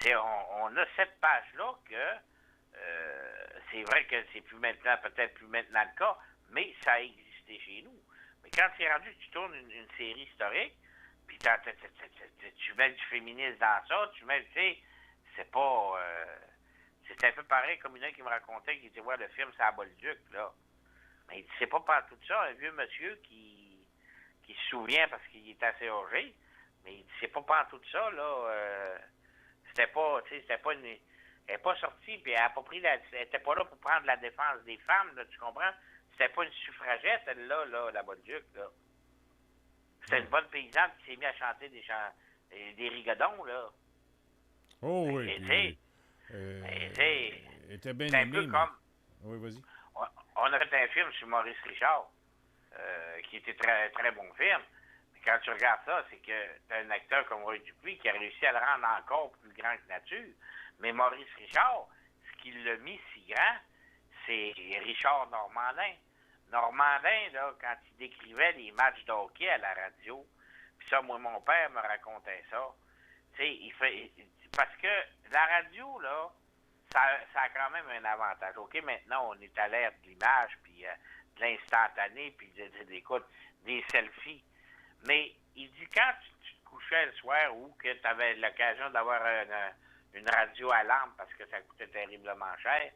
Speaker 5: On a cette page-là que c'est vrai que c'est plus maintenant, peut-être plus maintenant le cas, mais ça a existé chez nous. Mais quand c'est rendu que tu tournes une série historique, puis tu mets du féminisme dans ça, tu sais, c'est pas... c'est un peu pareil comme une qui me racontait qu'il disait, ouais, le film, c'est à Bolduc, là. Mais il dit, c'est pas par tout ça, un vieux monsieur qui se souvient parce qu'il est assez âgé, mais il dit, c'est pas par tout ça, là. C'était pas, tu sais, c'était pas une... Elle n'est pas sortie, puis elle n'a pas pris elle était pas là pour prendre la défense des femmes, là, tu comprends? C'était pas une suffragette, elle-là, là, la Bolduc, là. C'était une bonne paysanne qui s'est mise à chanter des rigodons, là.
Speaker 2: Oh oui. Était bien
Speaker 5: c'est un
Speaker 2: aimé,
Speaker 5: peu
Speaker 2: mais...
Speaker 5: comme...
Speaker 2: Oui, vas-y.
Speaker 5: On a fait un film sur Maurice Richard, qui était très, très bon film. Mais quand tu regardes ça, c'est que tu as un acteur comme Roy Dupuis qui a réussi à le rendre encore plus grand que nature. Mais Maurice Richard, ce qui l'a mis si grand, c'est Richard Normandin. Normandin, là, quand il décrivait les matchs de hockey à la radio, puis ça, moi, mon père me racontait ça. Tu sais, parce que la radio, là, ça a quand même un avantage. OK, maintenant, on est à l'ère de l'image, puis de l'instantané, puis des selfies. Mais il dit, quand tu te couchais le soir ou que tu avais l'occasion d'avoir une radio à lampe parce que ça coûtait terriblement cher,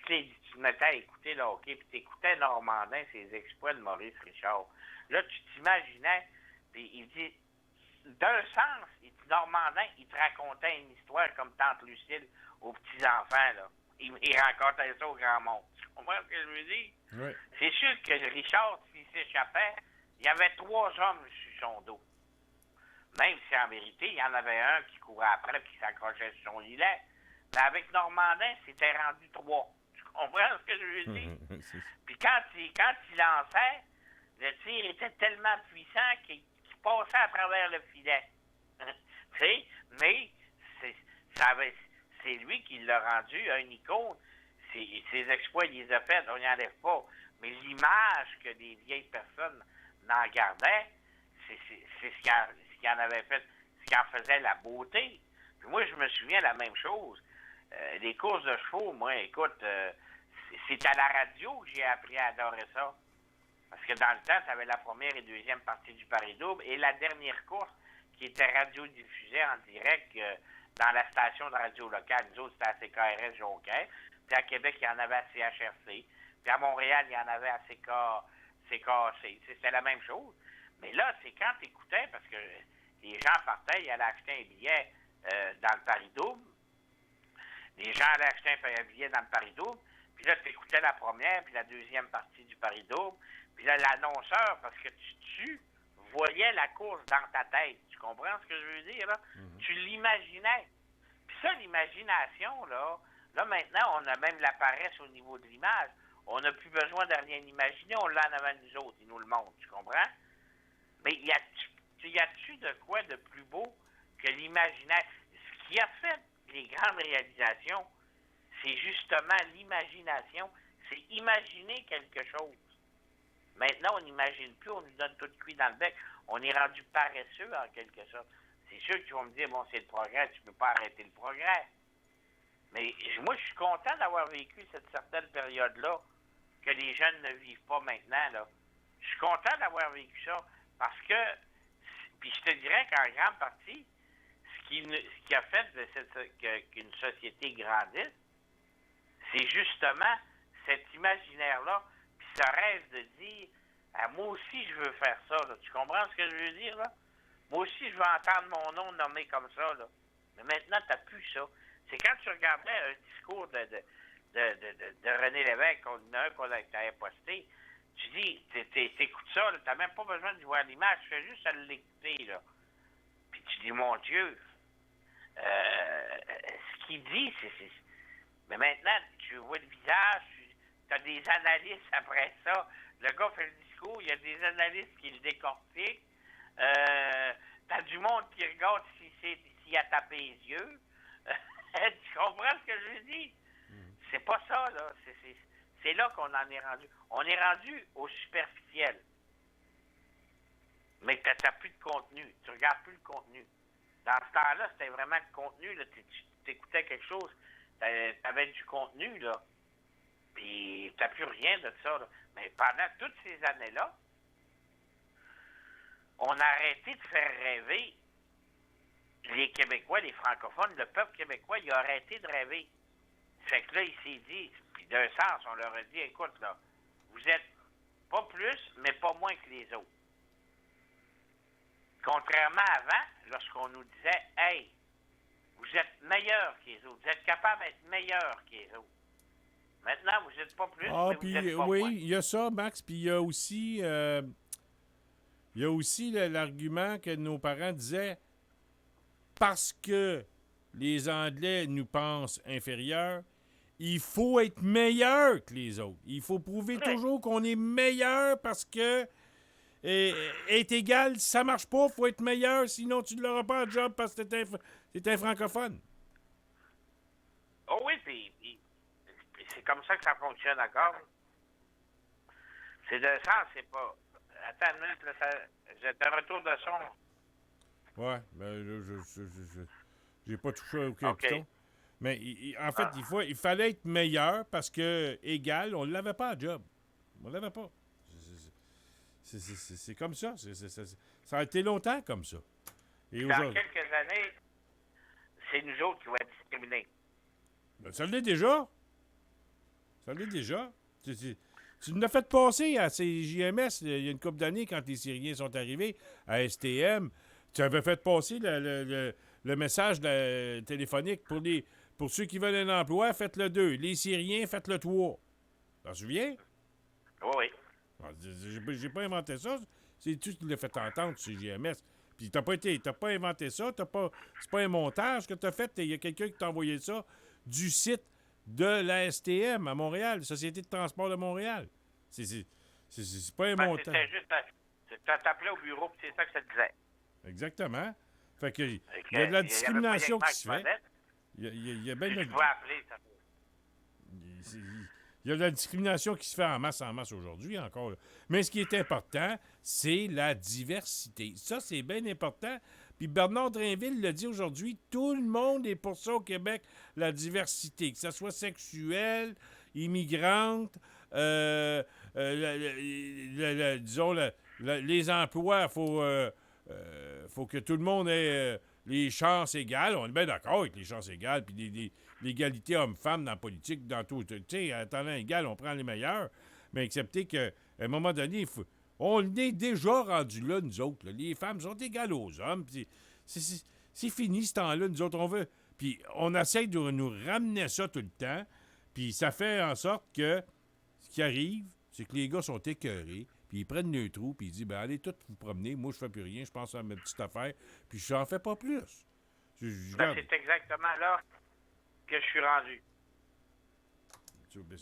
Speaker 5: puis tu te mettais à écouter le hockey, puis tu écoutais Normandin, ses exploits de Maurice Richard. Là, tu t'imaginais, puis il dit, d'un sens, Normandin, il te racontait une histoire comme Tante Lucille aux petits-enfants, là. Il racontait ça au grand monde. Tu comprends ce que je veux dire?
Speaker 2: Oui.
Speaker 5: C'est sûr que Richard, s'il s'échappait, il y avait 3 hommes sur son dos. Même si, en vérité, il y en avait un qui courait après et qui s'accrochait sur son lilet. Mais avec Normandin, c'était rendu 3. Tu comprends ce que je veux dire? Puis quand il lançait, le tir était tellement puissant qu'il passait à travers le filet. Tu sais, mais c'est lui qui l'a rendu une icône. Ses exploits, il les a faits, on n'y enlève pas. Mais l'image que des vieilles personnes n'en gardaient, c'est ce qui en avait fait, ce qui en faisait la beauté. Puis moi, je me souviens de la même chose. Les courses de chevaux, moi, écoute, c'est à la radio que j'ai appris à adorer ça. Parce que dans le temps, tu avais la première et deuxième partie du Paris-Double et la dernière course qui était radiodiffusée en direct dans la station de radio locale. Nous autres, c'était à CKRS Jonquière. Puis à Québec, il y en avait à CHRC. Puis à Montréal, il y en avait à CKC. C'était la même chose. Mais là, c'est quand tu écoutais, parce que les gens partaient, ils allaient acheter un billet dans le Paris-Double. Les gens allaient acheter un billet dans le Paris-Double. Puis là, tu écoutais la première puis la deuxième partie du Paris-Double. Puis là, l'annonceur, parce que tu voyais la course dans ta tête. Tu comprends ce que je veux dire, là? Mm-hmm. Tu l'imaginais. Puis ça, l'imagination, là, maintenant, on a même la paresse au niveau de l'image. On n'a plus besoin de rien imaginer. On l'a en avant de nous autres. Ils nous le montrent. Tu comprends? Mais y a-tu de quoi de plus beau que l'imaginaire? Ce qui a fait les grandes réalisations, c'est justement l'imagination. C'est imaginer quelque chose. Maintenant, on n'imagine plus, on nous donne tout cuit dans le bec. On est rendu paresseux, en quelque sorte. C'est sûr qu'ils vont me dire, bon, c'est le progrès, tu ne peux pas arrêter le progrès. Mais moi, je suis content d'avoir vécu cette certaine période-là que les jeunes ne vivent pas maintenant, là. Je suis content d'avoir vécu ça parce que, puis je te dirais qu'en grande partie, ce qui a fait qu'une société grandisse, c'est justement cet imaginaire-là, puis ce rêve de dire, ah, moi aussi je veux faire ça, là. Tu comprends ce que je veux dire, là? Moi aussi je veux entendre mon nom nommé comme ça, là. Mais maintenant, tu n'as plus ça. C'est quand tu regardais un discours de René Lévesque, qu'on avait posté, tu dis, t'écoutes ça, tu n'as même pas besoin de voir l'image, tu fais juste à l'écouter, là. Puis tu dis, mon Dieu, ce qu'il dit, c'est... Mais maintenant, tu vois le visage, tu as des analystes après ça. Le gars fait le discours, il y a des analystes qui le décortiquent. Tu as du monde qui regarde s'il a tapé les yeux. Tu comprends ce que je veux dire? C'est pas ça, là. C'est là qu'on en est rendu. On est rendu au superficiel. mais tu n'as plus de contenu. Tu regardes plus le contenu. Dans ce temps-là, c'était vraiment le contenu. Tu écoutais quelque chose, tu avais du contenu, là. Puis tu n'as plus rien de ça, là. Mais pendant toutes ces années-là, on a arrêté de faire rêver les Québécois, les francophones, le peuple québécois, il a arrêté de rêver. Fait que là, il s'est dit, puis d'un sens, on leur a dit, écoute, là, vous êtes pas plus, mais pas moins que les autres. Contrairement à avant, lorsqu'on nous disait, hey, vous êtes meilleurs que les autres, vous êtes capable d'être meilleurs que les autres. Maintenant, vous n'êtes pas plus, mais vous êtes pas
Speaker 2: oui,
Speaker 5: moins.
Speaker 2: il y a ça, Max, puis il y a aussi l'argument que nos parents disaient, parce que les Anglais nous pensent inférieurs, il faut être meilleur que les autres. Il faut prouver toujours qu'on est meilleur parce que être égal, ça marche pas, il faut être meilleur, sinon tu ne l'auras pas en job parce que t'es un francophone.
Speaker 5: Oh oui, puis c'est comme ça que ça fonctionne, d'accord? C'est de sens, c'est pas... Attends une minute, là, j'ai un retour de son.
Speaker 2: Ouais, ben là, j'ai pas touché au piton. Mais en fait, il fallait être meilleur parce que égal, on l'avait pas à job. On l'avait pas. C'est comme ça. Ça a été longtemps comme ça. Et
Speaker 5: dans quelques années, c'est nous autres qui vont être discriminés.
Speaker 2: Ben, ça l'est déjà. Ça l'est déjà. Tu nous as fait passer à CJMS il y a une couple d'années quand les Syriens sont arrivés à STM. Tu avais fait passer le message téléphonique pour ceux qui veulent un emploi, faites le 2. Les Syriens, faites le 3. T'en souviens?
Speaker 5: Oui.
Speaker 2: J'ai pas inventé ça. C'est tu qui l'as fait entendre, CJMS. Puis t'as pas inventé ça. C'est pas un montage que t'as fait. Il y a quelqu'un qui t'a envoyé ça du site de la STM à Montréal, Société de transport de Montréal. C'est pas un montage.
Speaker 5: C'était juste... T'appelais au bureau, puis c'est ça que ça disait.
Speaker 2: Exactement. Fait que il y a de la discrimination qui se fait. Il y a bien de...
Speaker 5: Tu pouvais appeler, ça.
Speaker 2: Il y a de la discrimination qui se fait en masse aujourd'hui encore. Mais ce qui est important, c'est la diversité. Ça, c'est bien important. Puis Bernard Drainville l'a dit aujourd'hui, tout le monde est pour ça au Québec, la diversité, que ce soit sexuelle, immigrante, disons, les emplois, il faut que tout le monde ait les chances égales. On est bien d'accord avec les chances égales, puis l'égalité homme-femme dans la politique, dans tout. Tu sais, à talent égal, on prend les meilleurs, mais accepter qu'à un moment donné, on est déjà rendu là, nous autres. Là. Les femmes sont égales aux hommes. C'est fini ce temps-là, nous autres, on veut. Puis on essaie de nous ramener ça tout le temps, puis ça fait en sorte que ce qui arrive, c'est que les gars sont écœurés, puis ils prennent le trou, puis ils disent, ben allez tous vous promener, moi je fais plus rien, je pense à ma petite affaire, puis je n'en fais pas plus.
Speaker 5: C'est exactement là que je suis rendu.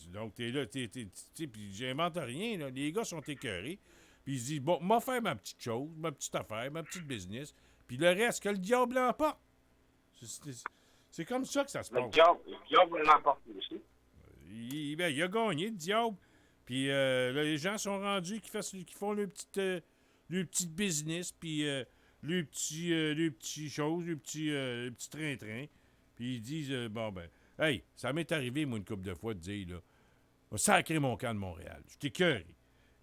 Speaker 2: Donc, t'es là, puis j'invente rien, là. Les gars sont écœurés, puis ils se disent, bon, moi faire ma petite chose, ma petite affaire, ma petite business, puis le reste, que le diable l'emporte. C'est comme ça que ça se passe.
Speaker 5: Le diable l'emporte aussi.
Speaker 2: Il a gagné, le diable. Puis là, les gens sont rendus qui font le petit business, puis le petit chose, le petit train-train. Puis ils disent, bon, ben, hey, ça m'est arrivé, moi, une couple de fois, de dire, là, sacré mon camp de Montréal. Je t'écœuré.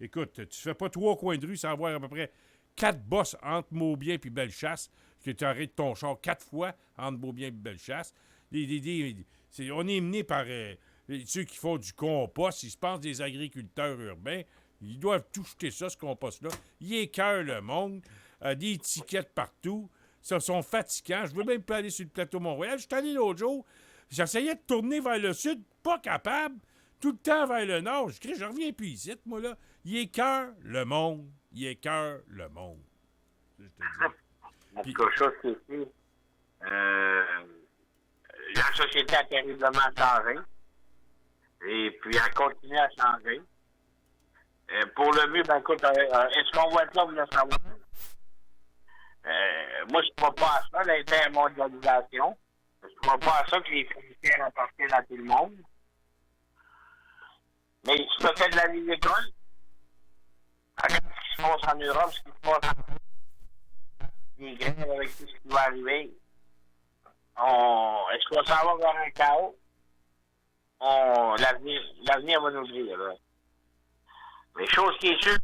Speaker 2: Écoute, tu fais pas 3 coins de rue sans avoir à peu près 4 bosses entre Maubien et Bellechasse, que tu arrêtes ton char 4 fois entre Maubien et Bellechasse. On est mené par ceux qui font du compost. Ils se pensent des agriculteurs urbains. Ils doivent tout jeter ça, ce compost-là. Ils écœurent le monde. Des étiquettes partout. Ça sont fatigants. Je veux même pas aller sur le plateau Montréal. Je suis allé l'autre jour. J'essayais de tourner vers le sud. Pas capable. Tout le temps vers le nord. Je reviens plus ici, moi, là. Il écœure le monde. Il écœure le monde. Je te dis.
Speaker 5: Quelque chose qui est la société a terriblement changé. Et puis, elle continue à changer. Pour le mieux, ben écoute, est-ce qu'on va être là, vous le savoir? Moi, je ne crois pas à ça, l'intermondialisation. Je ne crois pas à ça que les frontières appartiennent à tout le monde. Mais si tu fais de la vie d'école, regarde ce qui se passe en Europe, ce qui se passe en les grèves, avec tout ce qui va arriver, est-ce qu'on s'en va vers un chaos? L'avenir va nous le dire. Là. Mais chose qui est sûre,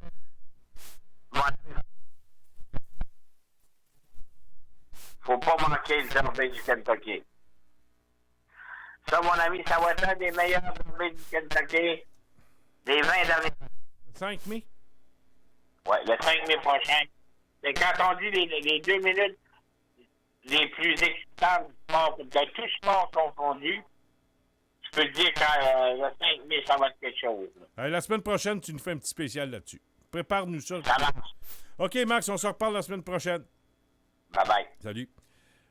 Speaker 5: faut pas manquer le Derby du Kentucky. Ça, mon ami, ça va être un des meilleurs Derby du Kentucky des 20 dernières années.
Speaker 2: 5 mai?
Speaker 5: Oui, le 5 mai prochain. C'est quand on dit les 2 minutes les plus excitantes de tout sport confondu, je peux te dire que le 5 mai, ça va être quelque chose.
Speaker 2: La semaine prochaine, tu nous fais un petit spécial là-dessus. Prépare-nous ça.
Speaker 5: Ça marche.
Speaker 2: OK, Max, on se reparle la semaine prochaine.
Speaker 5: Bye-bye.
Speaker 2: Salut.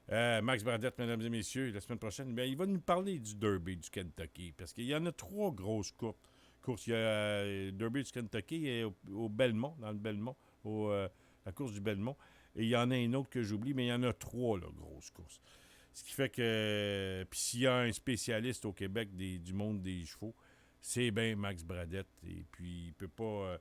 Speaker 2: Max Bradette, mesdames et messieurs, la semaine prochaine, bien, il va nous parler du Derby du Kentucky. Parce qu'il y en a 3 grosses courses. Il y a le Derby du Kentucky et au Belmont, dans le Belmont, la course du Belmont. Et il y en a une autre que j'oublie, mais il y en a 3, là, grosses courses. Ce qui fait que, puis s'il y a un spécialiste au Québec du monde des chevaux, c'est bien Max Bradette. Et puis, il peut pas...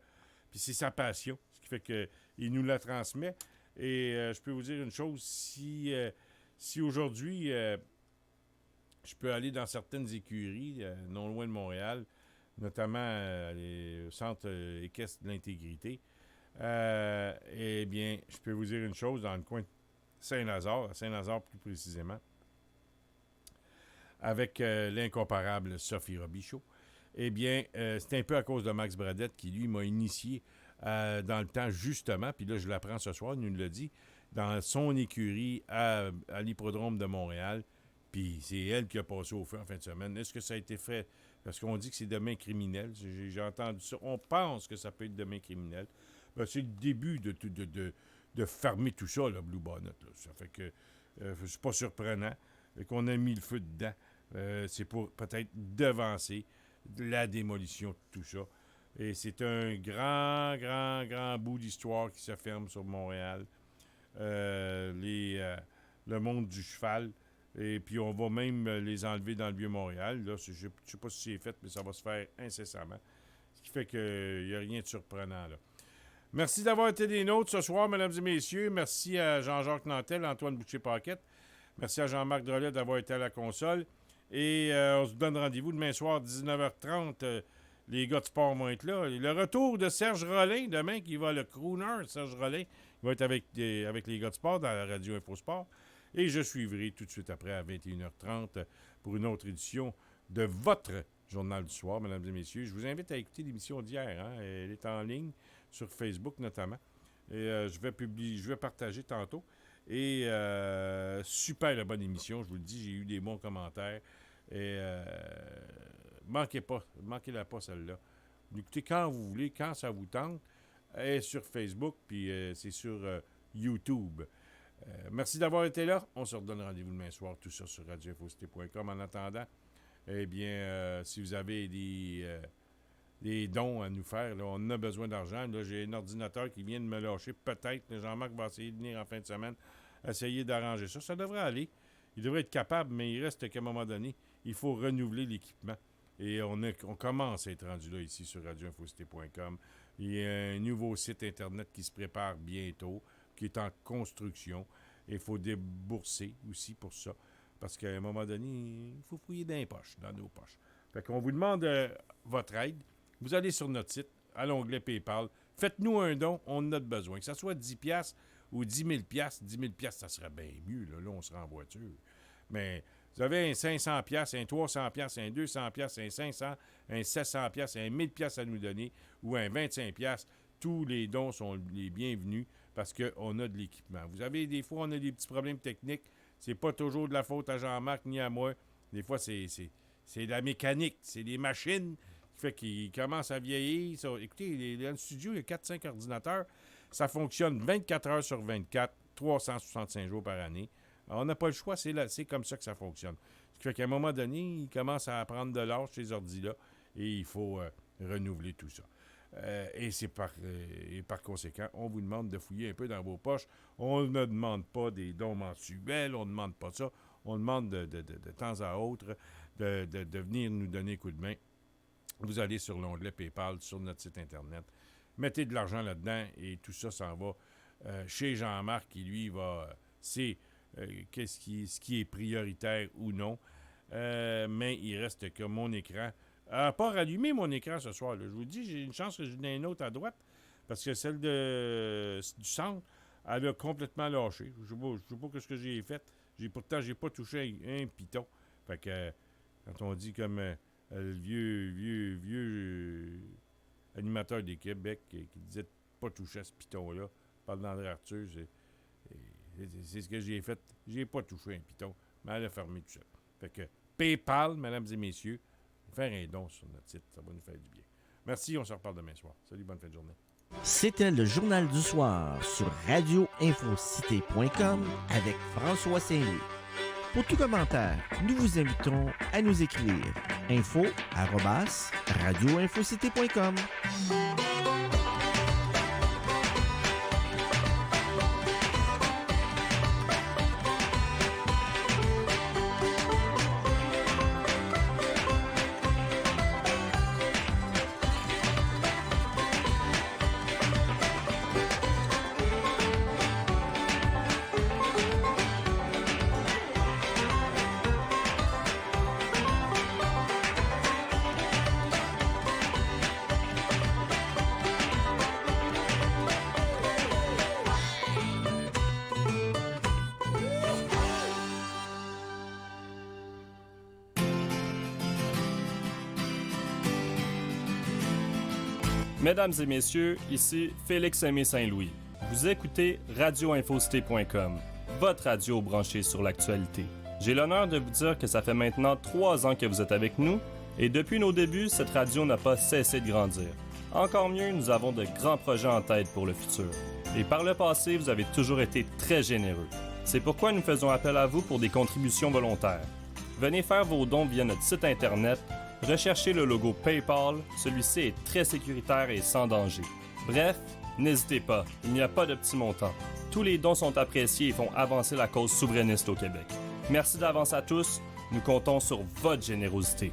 Speaker 2: puis c'est sa passion. Ce qui fait qu'il nous la transmet. Et je peux vous dire une chose, si aujourd'hui, je peux aller dans certaines écuries, non loin de Montréal, notamment les centres équestres de l'intégrité, eh bien, je peux vous dire une chose, dans le coin de Saint-Lazare, à Saint-Lazare plus précisément, avec l'incomparable Sophie Robichaud, eh bien, c'est un peu à cause de Max Bradette qui, lui, m'a initié dans le temps, justement, puis là, je l'apprends ce soir, il nous l'a dit, dans son écurie à l'hippodrome de Montréal, puis c'est elle qui a passé au feu en fin de semaine. Est-ce que ça a été fait? Parce qu'on dit que c'est demain criminel. J'ai entendu ça. On pense que ça peut être demain criminel. Ben, c'est le début de fermer tout ça, là, Blue Bonnet. Là. Ça fait que c'est pas surprenant qu'on a mis le feu dedans. C'est pour peut-être devancer la démolition de tout ça. Et c'est un grand bout d'histoire qui se ferme sur Montréal. Le monde du cheval. Et puis, on va même les enlever dans le Vieux-Montréal. Là, je ne sais pas si c'est fait, mais ça va se faire incessamment. Ce qui fait qu'il n'y a rien de surprenant, là. Merci d'avoir été des nôtres ce soir, mesdames et messieurs. Merci à Jean-Jacques Nantel, Antoine Boucher-Paquette. Merci à Jean-Marc Drolet d'avoir été à la console. Et on se donne rendez-vous demain soir, 19h30. Les gars de sport vont être là. Et le retour de Serge Rollin, demain, qui va le crooner, Serge Rollin, il va être avec les gars de sport dans la radio Infosport. Et je suivrai tout de suite après à 21h30 pour une autre édition de votre Journal du soir, mesdames et messieurs. Je vous invite à écouter l'émission d'hier. Hein? Elle est en ligne sur Facebook notamment. Et je vais partager tantôt. Et super la bonne émission, je vous le dis, j'ai eu des bons commentaires. Et manquez-la pas celle-là. Écoutez quand vous voulez, quand ça vous tente. Elle est sur Facebook, puis c'est sur YouTube. Merci d'avoir été là. On se redonne rendez-vous demain soir, tout ça sur radioinfocité.com. En attendant, eh bien, si vous avez des dons à nous faire, là, on a besoin d'argent. Là, j'ai un ordinateur qui vient de me lâcher. Peut-être, Jean-Marc va essayer de venir en fin de semaine, essayer d'arranger ça. Ça devrait aller. Il devrait être capable, mais il reste qu'à un moment donné, il faut renouveler l'équipement. Et on commence à être rendu là ici sur radioinfocité.com. Il y a un nouveau site Internet qui se prépare bientôt, qui est en construction. Et il faut débourser aussi pour ça. Parce qu'à un moment donné, il faut fouiller dans nos poches. Fait qu'on vous demande votre aide. Vous allez sur notre site, à l'onglet PayPal. Faites-nous un don, on en a besoin. Que ce soit 10$ ou 10 000$. 10 000$, ça serait bien mieux. Là, on serait en voiture. Mais vous avez un 500$, un 300$, un 200$, un 500$, un 700$, un 1000$ à nous donner ou un 25$. Tous les dons sont les bienvenus parce qu'on a de l'équipement. Vous avez des fois, on a des petits problèmes techniques. C'est pas toujours de la faute à Jean-Marc ni à moi. Des fois, c'est de la mécanique. C'est des machines qui fait qu'ils commencent à vieillir. Ça, écoutez, dans le studio, il y a 4-5 ordinateurs. Ça fonctionne 24 heures sur 24, 365 jours par année. Alors, on n'a pas le choix, c'est comme ça que ça fonctionne. Ce qui fait qu'à un moment donné, ils commencent à prendre de l'âge, ces ordis-là, et il faut renouveler tout ça. Et par conséquent, on vous demande de fouiller un peu dans vos poches. On ne demande pas des dons mensuels, on ne demande pas ça. On demande de temps à autre de venir nous donner un coup de main. Vous allez sur l'onglet PayPal sur notre site Internet. Mettez de l'argent là-dedans et tout ça s'en va chez Jean-Marc, qui lui c'est ce qui est prioritaire ou non. Mais il reste que mon écran n'a pas rallumé mon écran ce soir. Là. Je vous dis, j'ai une chance que j'en ai une autre à droite parce que celle du centre, elle a complètement lâché. Je ne sais pas ce que j'ai fait. Pourtant, j'ai pas touché un piton. Fait que quand on dit comme le vieux animateur des Québec qui disait de pas toucher à ce piton-là, parle d'André Arthur, c'est ce que j'ai fait. J'ai pas touché un piton, mais elle a fermé tout ça. Fait que PayPal, mesdames et messieurs, faire un don sur notre site, ça va nous faire du bien. Merci, on se reparle demain soir. Salut, bonne fin de journée.
Speaker 6: C'était le Journal du soir sur radioinfocité.com avec François Saint-Louis. Pour tout commentaire, nous vous invitons à nous écrire info@radioinfocité.com.
Speaker 7: Mesdames et messieurs, ici Félix-Aimé Saint-Louis. Vous écoutez radioinfocité.com, votre radio branchée sur l'actualité. J'ai l'honneur de vous dire que ça fait maintenant 3 ans que vous êtes avec nous et depuis nos débuts, cette radio n'a pas cessé de grandir. Encore mieux, nous avons de grands projets en tête pour le futur. Et par le passé, vous avez toujours été très généreux. C'est pourquoi nous faisons appel à vous pour des contributions volontaires. Venez faire vos dons via notre site Internet. Recherchez le logo PayPal, celui-ci est très sécuritaire et sans danger. Bref, n'hésitez pas, il n'y a pas de petits montants. Tous les dons sont appréciés et font avancer la cause souverainiste au Québec. Merci d'avance à tous, nous comptons sur votre générosité.